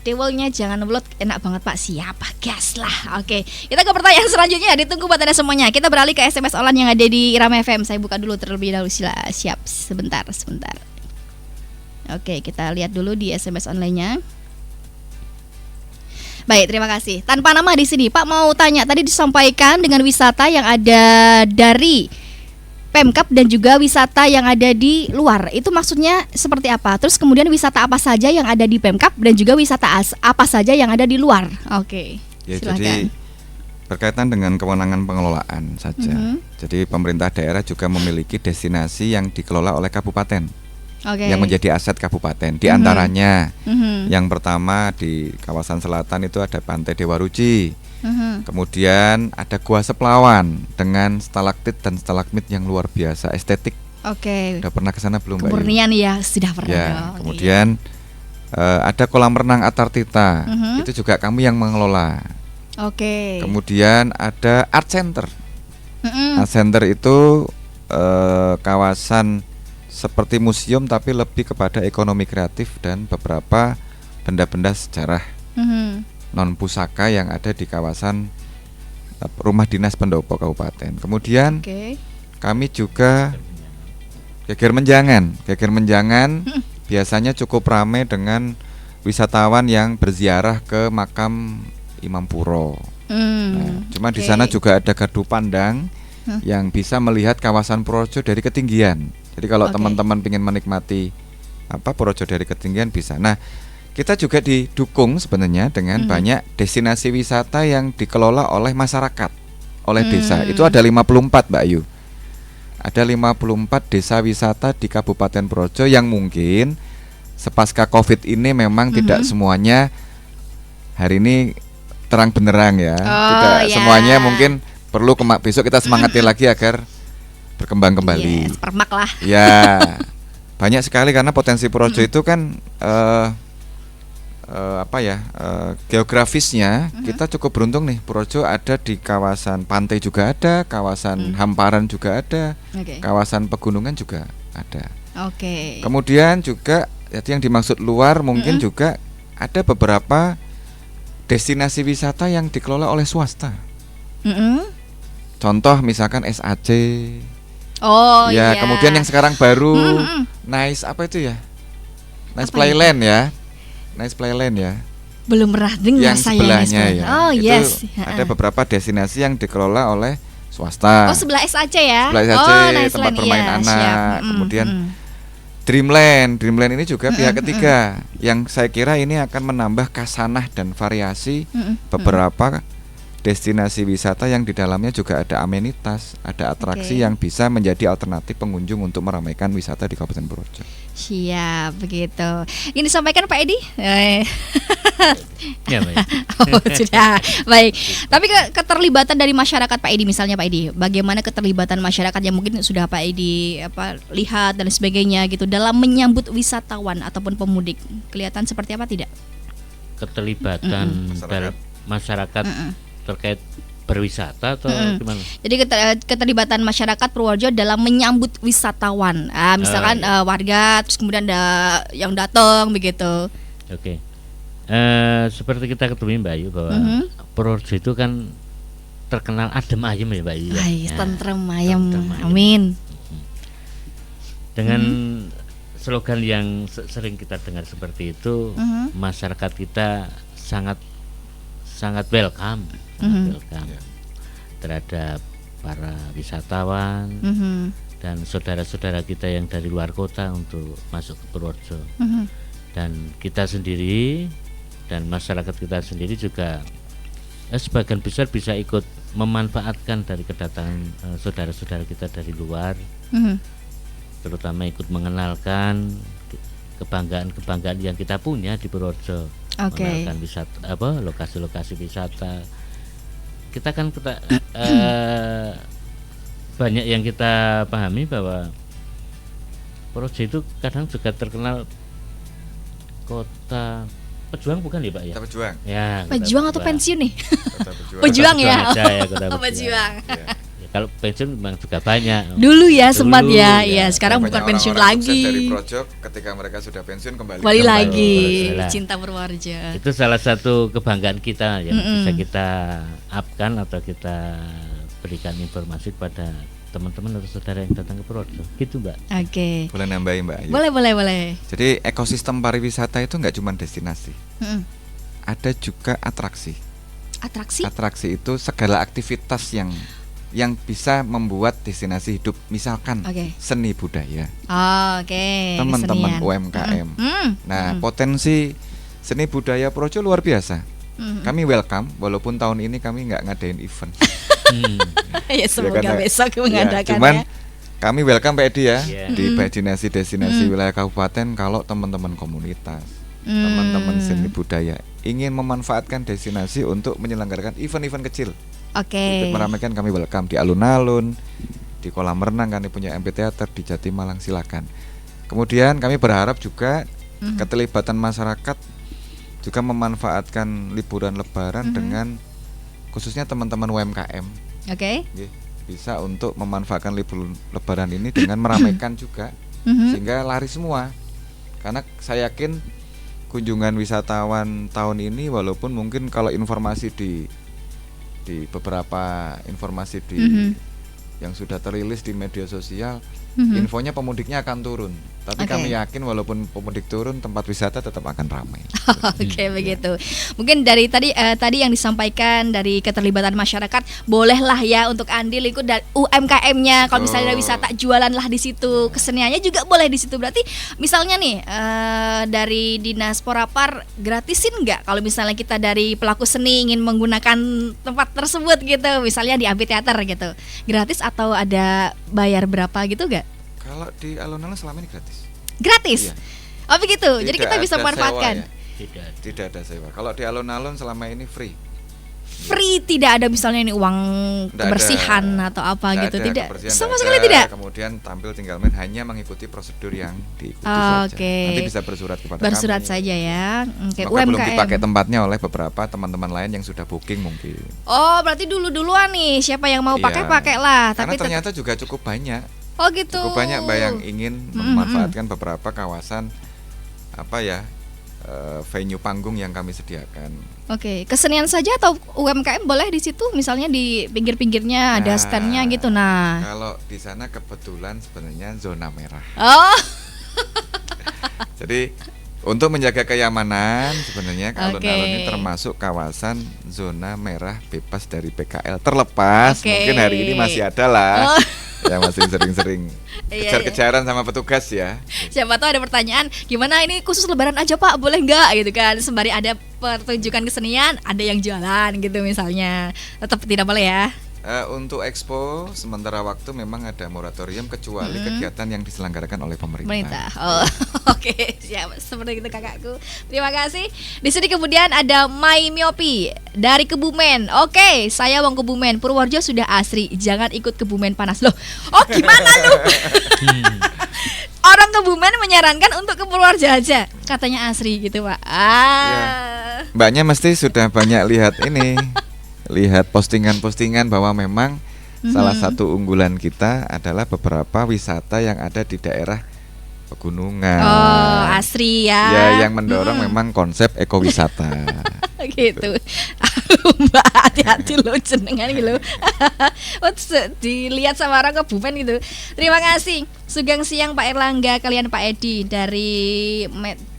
Tiwolnya jangan belot, enak banget Pak. Siapa? Gas lah. Oke, kita ke pertanyaan selanjutnya. Ditunggu buat Anda semuanya. Kita beralih ke SMS online yang ada di Irama FM. Saya buka dulu terlebih dahulu. Siap, sebentar. Oke, kita lihat dulu di SMS online-nya. Baik, terima kasih. Tanpa nama di sini, Pak mau tanya. Tadi disampaikan dengan wisata yang ada dari Pemkab dan juga wisata yang ada di luar. Itu maksudnya seperti apa? Terus kemudian wisata apa saja yang ada di Pemkab dan juga wisata apa saja yang ada di luar? Oke. Ya, silakan. jadi berkaitan dengan kewenangan pengelolaan saja. Jadi pemerintah daerah juga memiliki destinasi yang dikelola oleh kabupaten. Oke. Yang menjadi aset kabupaten. Di antaranya Mhm. yang pertama di kawasan selatan itu ada Pantai Dewa Ruci. Mhm. Kemudian ada Gua Seplawan dengan stalaktit dan stalagmit yang luar biasa estetik. Oke. Udah pernah ke sana belum, Mbak Yu? Kemurnian ya sudah pernah. Ya, dong. kemudian ada kolam renang Antartita. Itu juga kami yang mengelola. Oke. Kemudian ada Art Center. Mhm. Art Center itu kawasan seperti museum tapi lebih kepada ekonomi kreatif dan beberapa benda-benda sejarah Mhm. non pusaka yang ada di kawasan rumah dinas pendopo kabupaten. Kemudian Oke. kami juga Geger Menjangan. Geger Menjangan biasanya cukup ramai dengan wisatawan yang berziarah ke makam Imam Puro. Nah, cuma di sana juga ada gardu pandang yang bisa melihat kawasan Purworejo dari ketinggian. Jadi kalau Oke. teman-teman ingin menikmati Purworejo dari ketinggian bisa. Nah, kita juga didukung sebenarnya dengan banyak destinasi wisata yang dikelola oleh masyarakat, oleh desa. Itu ada 54 Mbak Ayu. Ada 54 desa wisata di Kabupaten Purworejo yang mungkin sepasca Covid ini memang tidak semuanya hari ini terang benderang ya. Tidak semuanya mungkin perlu besok kita semangati lagi agar berkembang kembali. Permak lah. Ya. Banyak sekali karena potensi Purworejo itu kan geografisnya kita cukup beruntung nih. Purworejo ada di kawasan pantai juga ada, kawasan hamparan juga ada, kawasan pegunungan juga ada. Kemudian juga jadi yang dimaksud luar mungkin juga ada beberapa destinasi wisata yang dikelola oleh swasta. Contoh misalkan SAC. Kemudian yang sekarang baru Nice apa itu ya? Nice Playland ya. Nice Playland ya. Belum pernah dengar yang saya sebelahnya ya. Itu ada beberapa destinasi yang dikelola oleh swasta. Sebelah SAC ya. Sebelah SAC, Nice tempat Land, bermain anak. Kemudian Dreamland ini juga pihak ketiga yang saya kira ini akan menambah khasanah dan variasi beberapa destinasi wisata yang di dalamnya juga ada amenitas, ada atraksi yang bisa menjadi alternatif pengunjung untuk meramaikan wisata di Kabupaten Purworejo. Siap, begitu. Ini disampaikan Pak Edi? Ya, baik. Sudah, baik. Tapi keterlibatan dari masyarakat Pak Edi, misalnya Pak Edi, bagaimana keterlibatan masyarakat yang mungkin sudah Pak Edi lihat dan sebagainya gitu dalam menyambut wisatawan ataupun pemudik, kelihatan seperti apa tidak? Keterlibatan dari masyarakat terkait berwisata atau gimana? Jadi keterlibatan masyarakat Purworejo dalam menyambut wisatawan, misalkan warga, terus kemudian ada yang datang begitu. Seperti kita ketahui Mbak Ayu bahwa Purworejo itu kan terkenal adem ayem ya Mbak Ayu. Tentrem ayem, amin. Dengan slogan yang sering kita dengar seperti itu, masyarakat kita sangat welcome. Terhadap para wisatawan dan saudara-saudara kita yang dari luar kota untuk masuk ke Purworejo. Dan kita sendiri dan masyarakat kita sendiri juga sebagian besar bisa ikut memanfaatkan dari kedatangan saudara-saudara kita dari luar, terutama ikut mengenalkan kebanggaan-kebanggaan yang kita punya di Purworejo. Mengenalkan wisata, lokasi-lokasi wisata. Kita kan banyak yang kita pahami bahwa Purworejo itu kadang juga terkenal kota pejuang, bukan ya Pak ya? Kota pejuang. Ya, pejuang atau pensiun nih? Kota pejuang. Pejuang ya. Pejuang. Ya, kalau pensiun memang juga banyak. Dulu ya sempat ya. Sekarang bukan pensiun lagi. Dari Projok ketika mereka sudah pensiun kembali lagi. Cinta Purworejo. Itu salah satu kebanggaan kita yang bisa kita upkan atau kita berikan informasi pada teman-teman atau saudara yang datang ke Purworejo, gitu Mbak. Boleh nambahin Mbak Ayu? Boleh. Jadi ekosistem pariwisata itu nggak cuma destinasi, ada juga atraksi. Atraksi itu segala aktivitas yang bisa membuat destinasi hidup, misalkan seni budaya. Teman-teman UMKM. Nah, potensi seni budaya Purworejo luar biasa. Kami welcome, walaupun tahun ini kami nggak ngadain event. Semoga besok mengadakan cuman kami welcome Pak Edi ya di destinasi wilayah kabupaten. Kalau teman-teman komunitas, teman-teman seni budaya ingin memanfaatkan destinasi untuk menyelenggarakan event-event kecil, untuk meramaikan, kami welcome di alun-alun, di kolam renang, kami punya amphitheater di Jatimalang, silakan. Kemudian kami berharap juga keterlibatan masyarakat juga memanfaatkan liburan Lebaran dengan khususnya teman-teman UMKM, bisa untuk memanfaatkan libur Lebaran ini dengan meramaikan juga, sehingga lari semua. Karena saya yakin kunjungan wisatawan tahun ini, walaupun mungkin kalau informasi di beberapa informasi yang sudah terilis di media sosial, infonya pemudiknya akan turun. Tapi Oke. kami yakin walaupun pemudik turun, tempat wisata tetap akan ramai. Oke, begitu. Mungkin dari tadi yang disampaikan dari keterlibatan masyarakat, bolehlah ya untuk andil ikut UMKM-nya. Kalau misalnya ada wisata, jualanlah di situ. Keseniannya juga boleh di situ. Berarti misalnya nih dari Dinas Porapar gratisin nggak kalau misalnya kita dari pelaku seni ingin menggunakan tempat tersebut gitu, misalnya di amphitheater gitu, gratis atau ada bayar berapa gitu nggak? Kalau di alun-alun selama ini gratis. Gratis. Iya. Oh begitu. Jadi Tidak kita bisa ada memanfaatkan. sewa ya. Tidak. Tidak ada sewa. Kalau di alun-alun selama ini free. Free, tidak ada misalnya ini uang Nggak kebersihan ada. atau apa Nggak gitu, ada tidak kebersihan, sama nggak sekali ada. tidak. Kemudian tampil tinggal main, hanya mengikuti prosedur yang diikuti saja. Oke. Nanti bisa bersurat kepada Bersurat kami. saja ya. Oke, Semoga belum UMKM. dipakai tempatnya oleh beberapa teman-teman lain yang sudah booking mungkin. Oh, berarti duluan nih siapa yang mau pakai Iya. pakailah. Karena Tapi ternyata juga cukup banyak. oh gitu. Cukup banyak Mbak yang ingin memanfaatkan beberapa kawasan venue panggung yang kami sediakan. Oke, kesenian saja atau UMKM boleh di situ, misalnya di pinggir-pinggirnya ada Nah, standnya gitu. Nah. Kalau di sana kebetulan sebenarnya zona merah. Oh. Jadi untuk menjaga kenyamanan sebenarnya Oke. alun-alun ini termasuk kawasan zona merah bebas dari PKL. Terlepas Oke. mungkin hari ini masih ada lah Oh. yang masih sering-sering Iya, kejar-kejaran sama petugas ya. Siapa tahu ada pertanyaan, gimana ini khusus lebaran aja Pak, boleh nggak gitu kan? Sembari ada pertunjukan kesenian, ada yang jualan gitu misalnya. Tetap tidak boleh ya. Untuk expo sementara waktu memang ada moratorium kecuali kegiatan yang diselenggarakan oleh Pemerintah. Oh, oke, siap. Seperti itu kakakku. Terima kasih. Di sini kemudian ada My Miopi dari Kebumen. Oke, saya mau Kebumen. Purworejo sudah asri. Jangan ikut Kebumen panas loh. Oh, gimana lu? Orang Kebumen menyarankan untuk ke Purworejo aja. Katanya asri gitu, Pak. Mbaknya mesti sudah banyak lihat ini. Lihat postingan-postingan bahwa memang salah satu unggulan kita adalah beberapa wisata yang ada di daerah pegunungan. Oh, asri ya. Ya, yang mendorong memang konsep ekowisata. Gitu. Mbak, hati-hati lo jenengan gitu. Dilihat sama orang Kebumen gitu. Terima kasih. Sugeng siang Pak Erlangga, kalian Pak Edi dari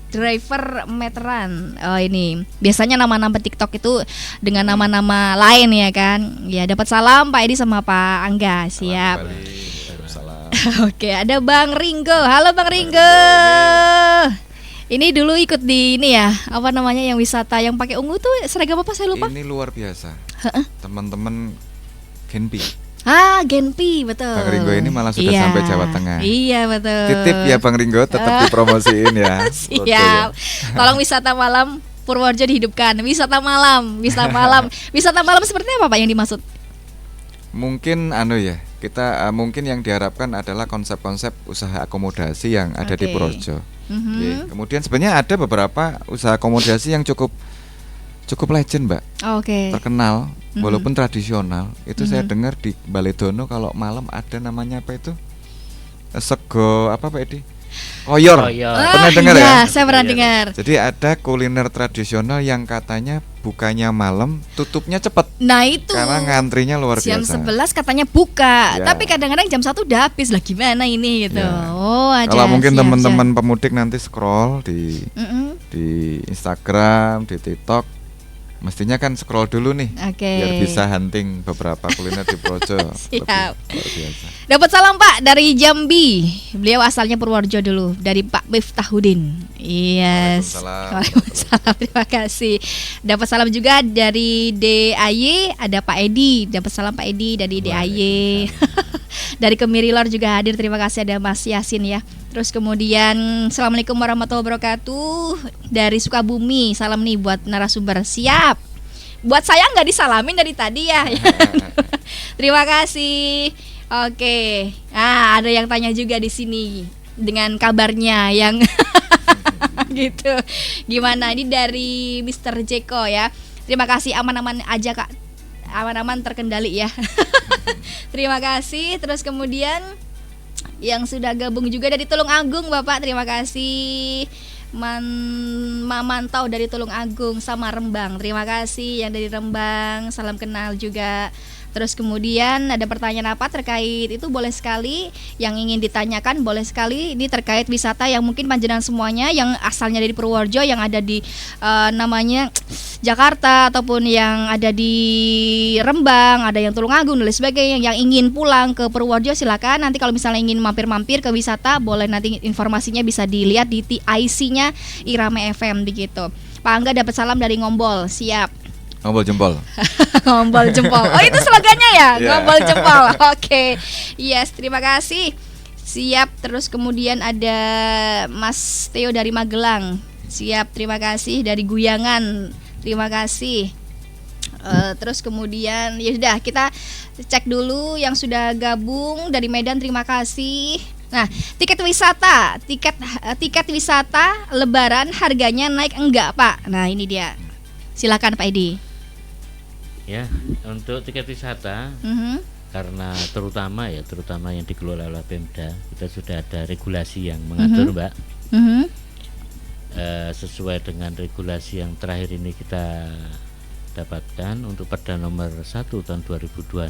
driver meteran. Oh ini biasanya nama-nama TikTok itu dengan nama-nama lain ya kan. Ya dapat salam Pak Edi sama Pak Angga. Siap. Salam. Oke, ada Bang Ringgo. Halo Bang Ringgo. Ini dulu ikut di ini ya, apa namanya yang wisata yang pakai ungu tuh seragam apa saya lupa. Ini luar biasa. Teman-teman Genpi. Genpi, betul. Bang Ringgo ini malah sudah Iya, sampai Jawa Tengah. Iya betul. Titip ya Bang Ringgo, tetap dipromosiin ya. Siap. Tolong wisata malam Purworejo dihidupkan. Wisata malam. Wisata malam seperti apa Pak yang dimaksud? Mungkin kita mungkin yang diharapkan adalah konsep-konsep usaha akomodasi yang ada di Oke. Purworejo. Kemudian sebenarnya ada beberapa usaha akomodasi yang cukup legend, Mbak. Oke. Terkenal walaupun tradisional. Itu saya dengar di Baledono kalau malam ada namanya apa itu? Sego apa Pak Edi? Koyor. Pernah dengar iya, ya? saya pernah dengar. Jadi ada kuliner tradisional yang katanya bukanya malam, tutupnya cepat. Nah itu. Karena ngantrinya luar Jam biasa. 11 katanya buka, Ya. tapi kadang-kadang jam 1 udah habis lah, gimana ini gitu. Ya. Oh, ada. Kalau mungkin siap, teman-teman pemudik nanti scroll di siap. Instagram, di TikTok, mestinya kan scroll dulu nih, Oke. biar bisa hunting beberapa kuliner di Purworejo. Siap. Luar biasa. Dapat salam Pak dari Jambi. Beliau asalnya Purworejo dulu, dari Pak Miftahudin. Yes. Waalaikumsalam. Waalaikumsalam. Terima kasih. Dapat salam juga dari DAY, ada Pak Edi. Dapat salam Pak Edi dari DAY. Dari Kemirilor juga hadir. Terima kasih, ada Mas Yasin ya. Terus kemudian Assalamualaikum warahmatullahi wabarakatuh. Dari Sukabumi, salam nih buat narasumber. Siap. Buat saya nggak disalamin dari tadi ya. Terima kasih. Oke. Nah, ada yang tanya juga di sini dengan kabarnya yang gitu. Gimana ini dari Mr. Jeko ya. Terima kasih, aman-aman aja Kak. Aman-aman terkendali ya. Terima kasih. Terus kemudian yang sudah gabung juga dari Tulung Agung Bapak, terima kasih. Mantau dari Tulung Agung sama Rembang, terima kasih yang dari Rembang, salam kenal juga. Terus kemudian ada pertanyaan apa terkait itu, boleh sekali yang ingin ditanyakan, boleh sekali. Ini terkait wisata yang mungkin panjenengan semuanya yang asalnya dari Purworejo, yang ada di namanya Jakarta, ataupun yang ada di Rembang, ada yang Tulungagung dan lain sebagainya, yang ingin pulang ke Purworejo, silakan. Nanti kalau misalnya ingin mampir-mampir ke wisata, boleh nanti informasinya bisa dilihat di TIC-nya Irama FM begitu. Pak Angga dapat salam dari Ngombol, siap. Ngombol jempol. Ngombol jempol. Oh, itu slogannya ya? Yeah. Ngombol jempol. Oke. Yes, terima kasih. Siap. Terus kemudian ada Mas Theo dari Magelang. Siap, terima kasih. Dari Guyangan. Terima kasih. Terus kemudian ya sudah, kita cek dulu yang sudah gabung dari Medan, terima kasih. Nah, tiket wisata Lebaran harganya naik enggak, Pak? Nah, ini dia. Silakan Pak Edi. Ya, untuk tiket wisata karena terutama yang dikelola oleh Pemda, kita sudah ada regulasi yang mengatur, Mbak. Sesuai dengan regulasi yang terakhir ini kita dapatkan untuk Perda nomor 1 tahun 2026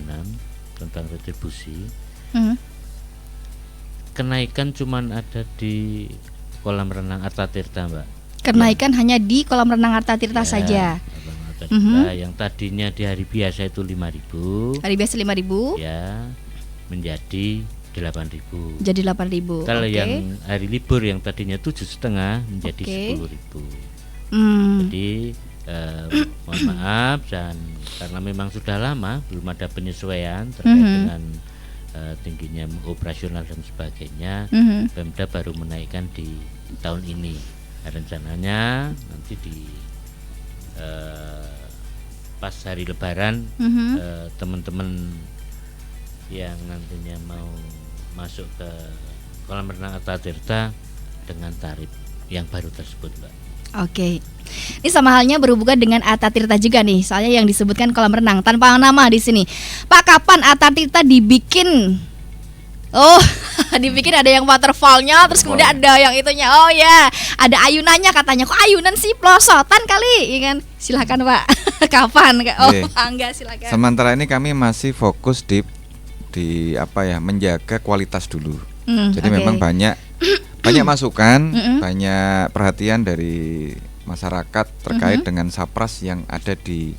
tentang retribusi. Kenaikan cuman ada di kolam renang Arta Tirta, Mbak. Kenaikan hanya di kolam renang Arta Tirta saja. Yang tadinya di hari biasa itu 5.000. Hari biasa 5.000. Ya, menjadi 8.000. Jadi 8.000. Kalau yang hari libur yang tadinya 7,5 menjadi 10.000. Jadi mohon maaf, dan karena memang sudah lama belum ada penyesuaian terkait dengan tingginya operasional dan sebagainya, Pemda baru menaikkan di tahun ini. Rencananya nanti di pas hari Lebaran, teman-teman yang nantinya mau masuk ke kolam renang Arta Tirta dengan tarif yang baru tersebut, Mbak. Oke. Ini sama halnya berhubungan dengan Arta Tirta juga nih. Soalnya yang disebutkan kolam renang tanpa nama di sini. Pak, kapan Arta Tirta dibikin? Oh, dibikin ada yang waterfallnya, terus kemudian ada yang itunya. Oh ya, ada ayunannya katanya. Kok ayunan sih, pelosotan kali, ya kan? Silakan Pak. Kapan? Oh, enggak, silakan. Sementara ini kami masih fokus di menjaga kualitas dulu. Jadi memang banyak masukan, banyak perhatian dari masyarakat terkait dengan sapras yang ada di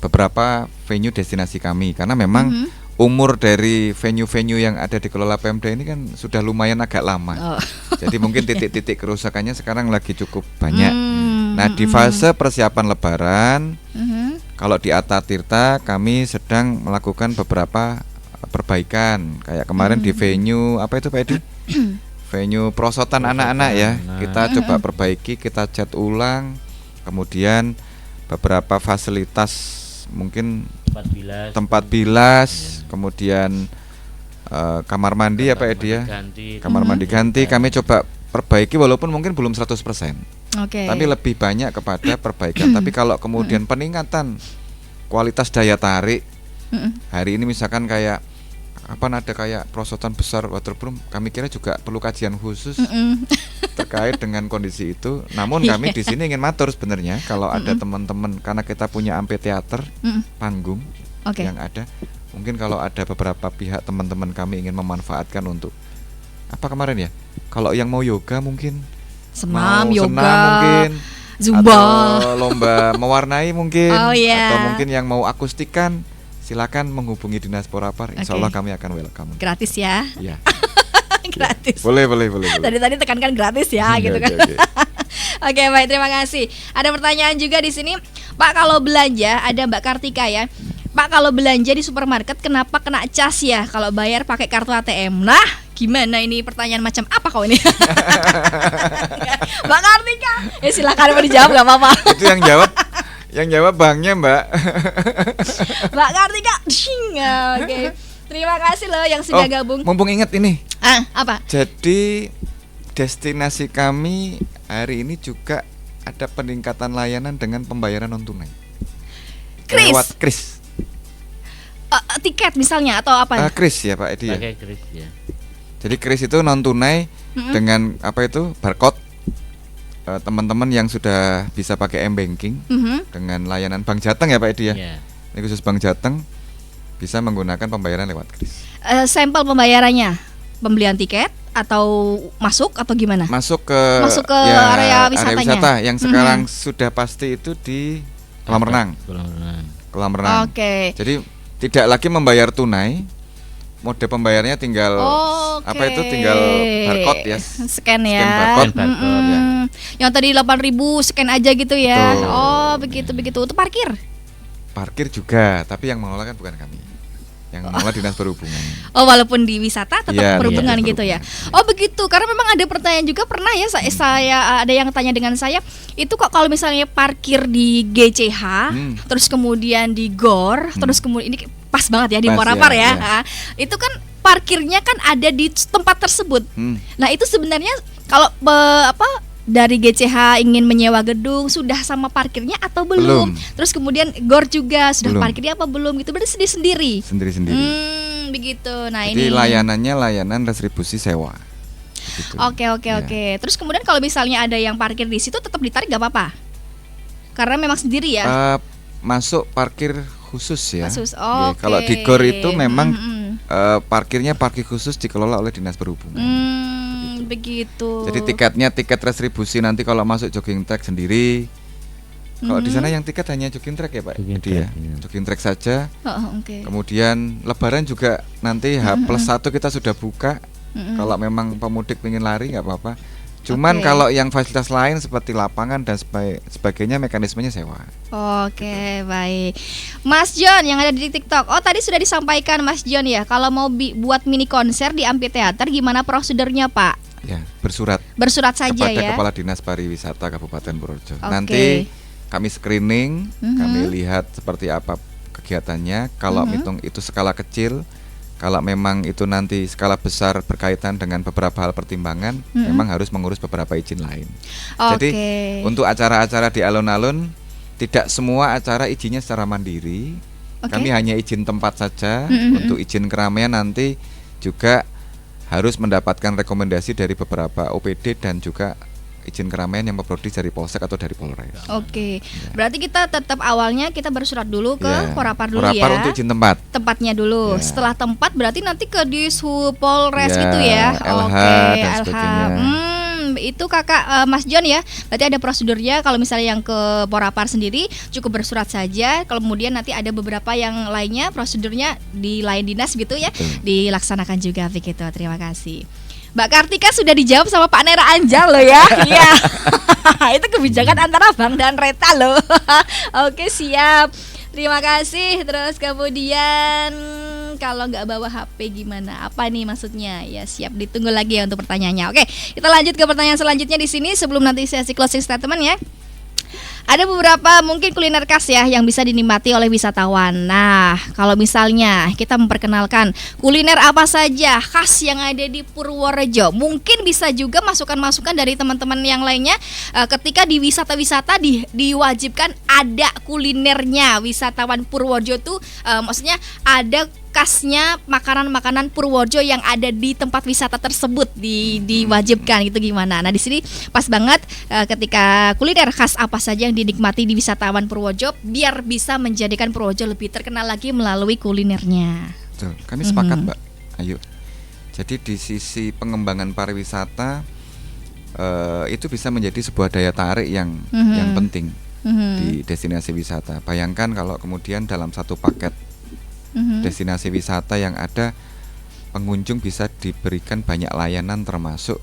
beberapa venue destinasi kami, karena memang umur dari venue-venue yang ada dikelola Pemda ini kan sudah lumayan agak lama. Jadi mungkin titik-titik kerusakannya sekarang lagi cukup banyak. Nah, di fase persiapan Lebaran, kalau di Arta Tirta kami sedang melakukan beberapa perbaikan. Kayak kemarin di venue apa itu Pak Edi? Venue perosotan anak-anak ya. Kita coba perbaiki, kita cat ulang. Kemudian beberapa fasilitas, mungkin tempat bilas, kemudian kamar mandi ya Pak Edi ya. Kamar mandi ganti kami coba perbaiki, walaupun mungkin belum 100%. Tapi lebih banyak kepada perbaikan. Tapi kalau kemudian peningkatan kualitas daya tarik, hari ini misalkan kayak ada kayak perosotan besar waterproof, kami kira juga perlu kajian khusus terkait dengan kondisi itu. Namun kami di sini ingin matur sebenarnya, kalau ada teman-teman, karena kita punya amfiteater, panggung yang ada, mungkin kalau ada beberapa pihak teman-teman kami ingin memanfaatkan untuk apa kemarin ya, kalau yang mau yoga mungkin, senam yoga mungkin, zumba, atau lomba mewarnai mungkin, atau mungkin yang mau akustikan, silakan menghubungi Dinas Porapar. Insya Allah kami akan welcome. Gratis ya? Iya. Gratis. Boleh. Tadi tekankan gratis ya, gitu kan. Oke, baik, terima kasih. Ada pertanyaan juga di sini, Pak, kalau belanja, ada Mbak Kartika ya. Pak, kalau belanja di supermarket kenapa kena cas ya kalau bayar pakai kartu ATM? Nah, gimana ini, pertanyaan macam apa kau ini? Mbak Kartika, ya silakan mau dijawab, nggak apa-apa. Itu yang jawab banknya Mbak. Mbak Kartika, oke. Terima kasih loh yang sudah gabung. Mumpung ingat ini. Apa? Jadi destinasi kami hari ini juga ada peningkatan layanan dengan pembayaran non tunai. Lewat kris. Tiket misalnya atau apa? Kris ya Pak Edi ya. Pakai kris ya. Jadi kris itu non tunai dengan barcode. Teman-teman yang sudah bisa pakai m-banking dengan layanan Bank Jateng ya Pak Edi ya. Ini khusus Bank Jateng. bisa menggunakan pembayaran lewat kris. Sampel pembayarannya, pembelian tiket atau masuk atau gimana? Masuk ke area wisatanya. Area wisata yang sekarang sudah pasti itu di kolam renang. Kolam renang. Oke. Jadi tidak lagi membayar tunai. Mode pembayarnya tinggal tinggal barcode ya. Scan ya. Scan barcode ya. Yang tadi 8.000 scan aja gitu ya. Betul. Oh, begitu. Untuk parkir? Parkir juga, tapi yang mengelola kan bukan kami. Yang mengelola Dinas Perhubungan. Oh, walaupun di wisata tetap perhubungan iya, gitu ya. Oh, begitu. Karena memang ada pertanyaan juga pernah ya saya ada yang tanya dengan saya, itu kok kalau misalnya parkir di GCH, terus kemudian di GOR, terus kemudian ini pas banget ya di Morapar ya. Nah, itu kan parkirnya kan ada di tempat tersebut. Nah, itu sebenarnya kalau dari GCH ingin menyewa gedung sudah sama parkirnya atau belum? Terus kemudian GOR juga sudah parkirnya apa belum gitu? Berarti sendiri-sendiri. Sendiri-sendiri. Begitu. Nah, jadi ini layanannya layanan retribusi sewa. Gitu. Oke. Terus kemudian kalau misalnya ada yang parkir di situ tetap ditarik nggak apa-apa? Karena memang sendiri ya. Masuk parkir khusus ya. Kalau di GOR itu memang parkirnya parkir khusus dikelola oleh Dinas Perhubungan. Begitu. Jadi tiket retribusi nanti kalau masuk jogging track sendiri. Kalau di sana yang tiket hanya jogging track ya Pak. Jogging track saja. Kemudian Lebaran juga nanti H+1 kita sudah buka. Kalau memang pemudik ingin lari nggak apa-apa. Cuman kalau yang fasilitas lain seperti lapangan dan sebagainya mekanismenya sewa. Oke, baik. Mas John yang ada di TikTok. Oh, tadi sudah disampaikan Mas John ya. Kalau mau buat mini konser di amphitheater gimana prosedurnya, Pak? Ya, bersurat saja kepada ya. Kepala Dinas Pariwisata Kabupaten Purworejo. Nanti kami screening, kami lihat seperti apa kegiatannya. Kalau hitung itu skala kecil, kalau memang itu nanti skala besar berkaitan dengan beberapa hal pertimbangan, memang harus mengurus beberapa izin lain. Jadi untuk acara-acara di alun-alun tidak semua acara izinnya secara mandiri. Kami hanya izin tempat saja. Untuk izin keramaian nanti juga harus mendapatkan rekomendasi dari beberapa OPD dan juga izin keramaian yang memproduksi dari Polsek atau dari Polres. Berarti kita tetap awalnya kita bersurat dulu ke Porapar dulu ya. Untuk izin tempatnya dulu. Setelah tempat berarti nanti ke Dishub Polres gitu ya. LH dan sebagainya. Itu Kakak Mas John ya. Berarti ada prosedurnya. Kalau misalnya yang ke Porapar sendiri cukup bersurat saja. Kemudian nanti ada beberapa yang lainnya prosedurnya di lain dinas gitu ya. Dilaksanakan juga begitu. Terima kasih. Mbak Kartika sudah dijawab sama Pak Nera Anjal loh ya. Iya. Itu kebijakan antara Bank dan Reta loh. Oke, siap. Terima kasih. Terus kemudian kalau nggak bawa HP gimana? Apa nih maksudnya? Ya siap, ditunggu lagi ya untuk pertanyaannya. Oke, kita lanjut ke pertanyaan selanjutnya di sini sebelum nanti sesi closing statement ya. Ada beberapa mungkin kuliner khas ya yang bisa dinikmati oleh wisatawan. Nah, kalau misalnya kita memperkenalkan kuliner apa saja khas yang ada di Purworejo, mungkin bisa juga masukan-masukan dari teman-teman yang lainnya. Ketika di wisata-wisata diwajibkan ada kulinernya. Wisatawan Purworejo tuh maksudnya ada khasnya makanan-makanan Purworejo yang ada di tempat wisata tersebut diwajibkan gitu gimana. Nah, di sini pas banget ketika kuliner khas apa saja yang dinikmati di wisatawan Purworejo biar bisa menjadikan Purworejo lebih terkenal lagi melalui kulinernya. Betul. Kami sepakat, Mbak. Ayo. Jadi di sisi pengembangan pariwisata itu bisa menjadi sebuah daya tarik yang penting di destinasi wisata. Bayangkan kalau kemudian dalam satu paket destinasi wisata yang ada pengunjung bisa diberikan banyak layanan termasuk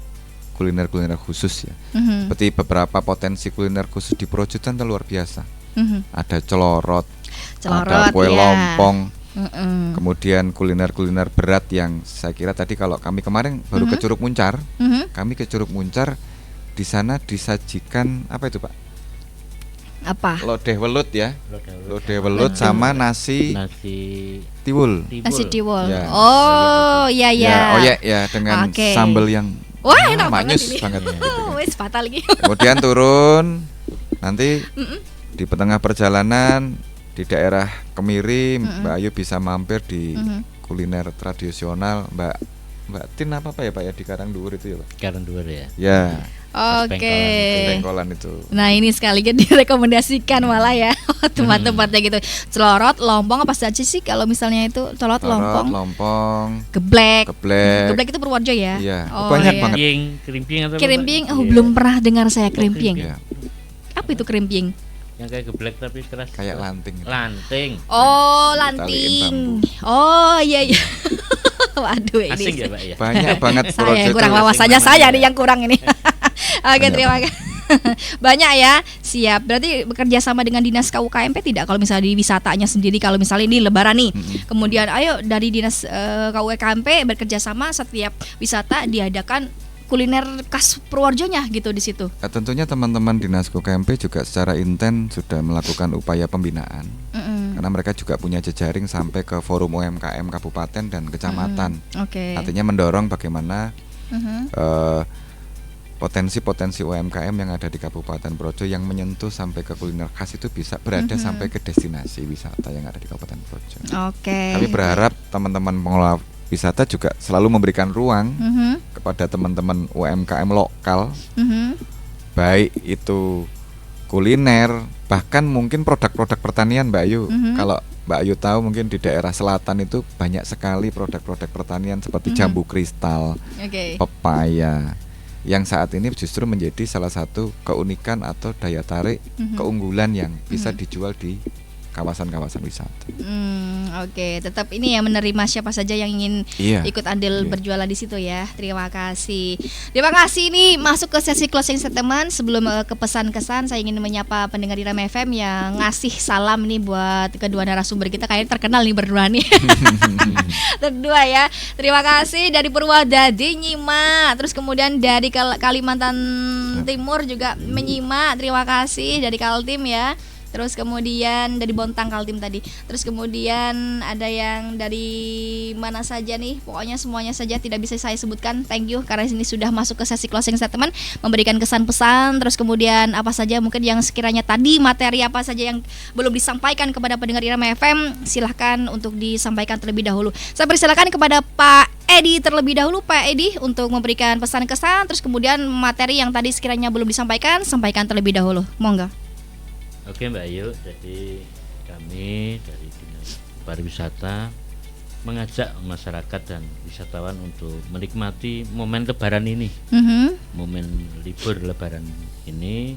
kuliner-kuliner khusus ya. Seperti beberapa potensi kuliner khusus di Purworejo kan luar biasa. Ada celorot, ada kue lompong. Kemudian kuliner-kuliner berat yang saya kira tadi kalau kami kemarin baru ke Curug Muncar. Kami ke Curug Muncar, di sana disajikan apa itu, Pak? Apa? Lodeh welut ya. Lodeh welut sama nasi tiwul. Nasi tiwul. Ya. Oh, iya ya. Oyek ya dengan sambal yang enak manis banget. Wes fatal lagi. Kemudian turun nanti di tengah perjalanan di daerah Kemiri, Mbak Ayu bisa mampir di kuliner tradisional Mbak Tin apa ya Pak ya di Karangduwur itu ya Pak? Karangduwur ya. Ya. Oke. Pengkolan itu. Nah ini sekalian direkomendasikan malah ya tempat-tempatnya gitu. Celorot, lompong apa saja sih kalau misalnya itu celorot, lompong, geblek. geblek. Geblek itu Purworejo ya? Iya, Oh, banyak iya. banget. Kerimping atau Kerimping, apa? oh Iya. belum pernah dengar saya kerimping. Iya, Apa itu kerimping? Yang kayak geblek tapi keras. kayak lanting. Lanting. Oh, Ditaliin lanting. bambu. Oh iya iya. Waduh ini. Asing ya Pak ya. Banyak banget Saya Purworejo yang kurang itu. wawasannya asing saya namanya. nih yang kurang ini. Oke, Banyak terima kasih. Banyak ya, siap. Berarti bekerja sama dengan dinas KUKMP tidak kalau misalnya di wisatanya sendiri, kalau misalnya ini Lebaran nih. Kemudian ayo dari dinas KUKMP bekerja sama setiap wisata diadakan kuliner khas Purworejonya gitu di situ. Tentunya teman-teman Dinas KUKMP juga secara intens sudah melakukan upaya pembinaan. Karena mereka juga punya jejaring sampai ke forum UMKM kabupaten dan kecamatan. Oke. Artinya mendorong bagaimana Mhm. potensi-potensi UMKM yang ada di Kabupaten Purworejo yang menyentuh sampai ke kuliner khas itu bisa berada sampai ke destinasi wisata yang ada di Kabupaten Purworejo. Oke. Kami berharap teman-teman pengelola wisata juga selalu memberikan ruang Mhm. kepada teman-teman UMKM lokal, Mhm. baik itu kuliner, bahkan mungkin produk-produk pertanian, Mbak Ayu. Kalau Mbak Ayu tahu mungkin di daerah selatan itu banyak sekali produk-produk pertanian seperti jambu kristal, Oke. pepaya, yang saat ini justru menjadi salah satu keunikan atau daya tarik keunggulan yang bisa dijual di kawasan-kawasan wisata. Oke, tetap ini ya menerima siapa saja yang ingin Iya. ikut andil Iya. berjualan di situ ya. Terima kasih. Terima kasih, ini masuk ke sesi closing statement. Sebelum ke pesan-kesan, saya ingin menyapa pendengar di Rama FM yang ngasih salam nih buat kedua narasumber kita, kayaknya terkenal nih berdua nih. Berdua ya. Terima kasih dari Purwodadi nyimak, terus kemudian dari Kalimantan Timur juga menyimak. Terima kasih dari Kaltim ya. Terus kemudian dari Bontang Kaltim tadi. Terus kemudian ada yang dari mana saja nih. Pokoknya semuanya saja tidak bisa saya sebutkan. Thank you karena ini sudah masuk ke sesi closing statement, memberikan kesan pesan. Terus kemudian apa saja mungkin yang sekiranya tadi materi apa saja yang belum disampaikan kepada pendengar Irama FM, silahkan untuk disampaikan terlebih dahulu. Saya persilakan kepada Pak Edi terlebih dahulu, Pak Edi, untuk memberikan pesan kesan. Terus kemudian materi yang tadi sekiranya belum disampaikan, sampaikan terlebih dahulu. Monggo. Oke Mbak Ayu, jadi kami dari Dinas Pariwisata mengajak masyarakat dan wisatawan untuk menikmati momen Lebaran ini, momen libur Lebaran ini.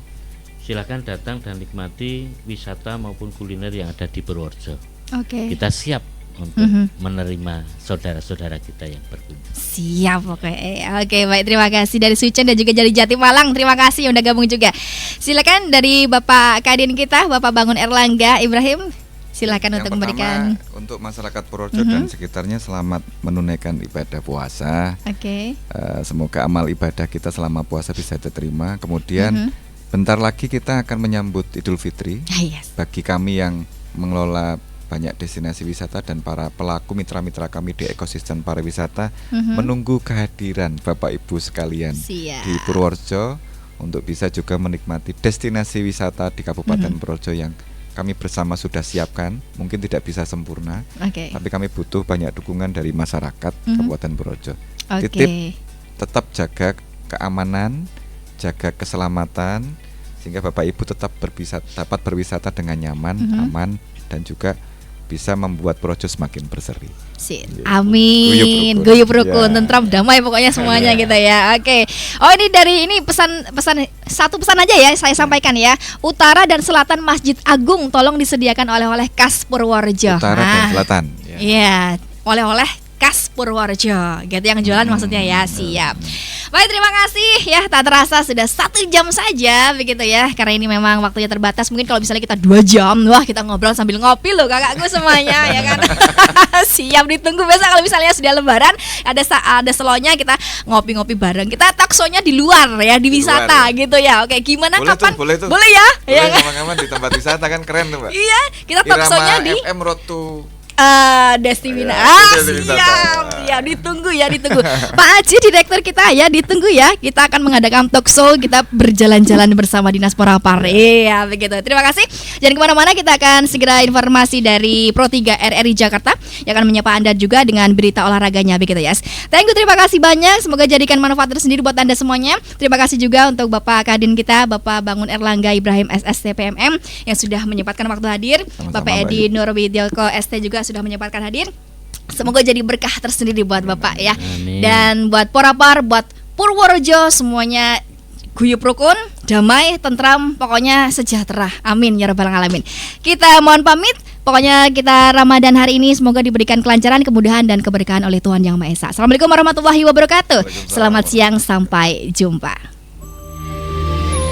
Silakan datang dan nikmati wisata maupun kuliner yang ada di Purworejo. Oke. Kita siap untuk menerima saudara-saudara kita yang berkunjung. Siap, oke baik, terima kasih dari Sucen dan juga dari Jati Malang. Terima kasih yang udah gabung juga. Silakan dari Bapak Kadin kita, Bapak Bangun Erlangga Ibrahim. Silakan Yang untuk memberikan. pertama, untuk masyarakat Purworejo dan sekitarnya selamat menunaikan ibadah puasa. Oke. Semoga amal ibadah kita selama puasa bisa diterima. Kemudian bentar lagi kita akan menyambut Idul Fitri. Yes. Bagi kami yang mengelola banyak destinasi wisata dan para pelaku mitra-mitra kami di ekosistem pariwisata menunggu kehadiran Bapak Ibu sekalian Siap. di Purworejo untuk bisa juga menikmati destinasi wisata di Kabupaten Purworejo yang kami bersama sudah siapkan. Mungkin tidak bisa sempurna, Oke. tapi kami butuh banyak dukungan dari masyarakat Kabupaten Purworejo. Oke. Titip, tetap jaga keamanan, jaga keselamatan, sehingga Bapak Ibu tetap dapat berwisata dengan nyaman, aman, dan juga bisa membuat Purworejo semakin berseri. Amin. Guyup Guyup rukun. rukun, tentram, damai pokoknya semuanya gitu ya. Oke. Oh ini dari ini pesan satu pesan aja ya saya sampaikan ya. Utara dan Selatan Masjid Agung tolong disediakan oleh-oleh khas Purworejo. Utara dan Selatan. Ya. Iya, oleh-oleh khas Purworejo. Gitu yang jualan maksudnya ya. Siap. Baik, terima kasih ya. Tak terasa sudah 1 jam saja begitu ya. Karena ini memang waktunya terbatas. Mungkin kalau misalnya kita 2 jam, wah kita ngobrol sambil ngopi loh kakakku semuanya ya kan. Siap ditunggu besok kalau misalnya sudah Lebaran, ada slonya kita ngopi-ngopi bareng. Kita talkshow-nya di luar ya, di wisata ya. gitu ya. Oke, gimana Boleh kapan? tuh, boleh tuh. Boleh ya? Boleh Ya kan? sama-sama di tempat wisata kan keren tuh, Mbak. Iya, kita talkshow-nya Irama di FM Road to Destinasi. Destinasi Siap, wisata. siap. Ditunggu ya, ditunggu. Pak Haji, direktur kita ya, ditunggu ya. Kita akan mengadakan talk show, kita berjalan-jalan bersama Dinas Porapar. Iya, begitu. Terima kasih. Jangan kemana-mana, kita akan segera informasi dari Pro 3 RRI Jakarta yang akan menyapa Anda juga dengan berita olahraganya, begitu ya. Thank you, terima kasih banyak. Semoga jadikan manfaat tersendiri buat Anda semuanya. Terima kasih juga untuk Bapak Kadin kita, Bapak Bangun Erlangga Ibrahim SSTPMM yang sudah menyempatkan waktu hadir. Sama-sama, Bapak Mbak Edi Nurwidyoko ST juga sudah menyempatkan hadir. Semoga jadi berkah tersendiri buat Bapak ya. Amin. Dan buat Porapar, buat Purworejo semuanya guyup rukun, damai, tentram, pokoknya sejahtera. Amin ya rabbal alamin. Kita mohon pamit. Pokoknya kita Ramadan hari ini semoga diberikan kelancaran, kemudahan dan keberkahan oleh Tuhan Yang Maha Esa. Assalamualaikum warahmatullahi wabarakatuh. Selamat siang, sampai jumpa.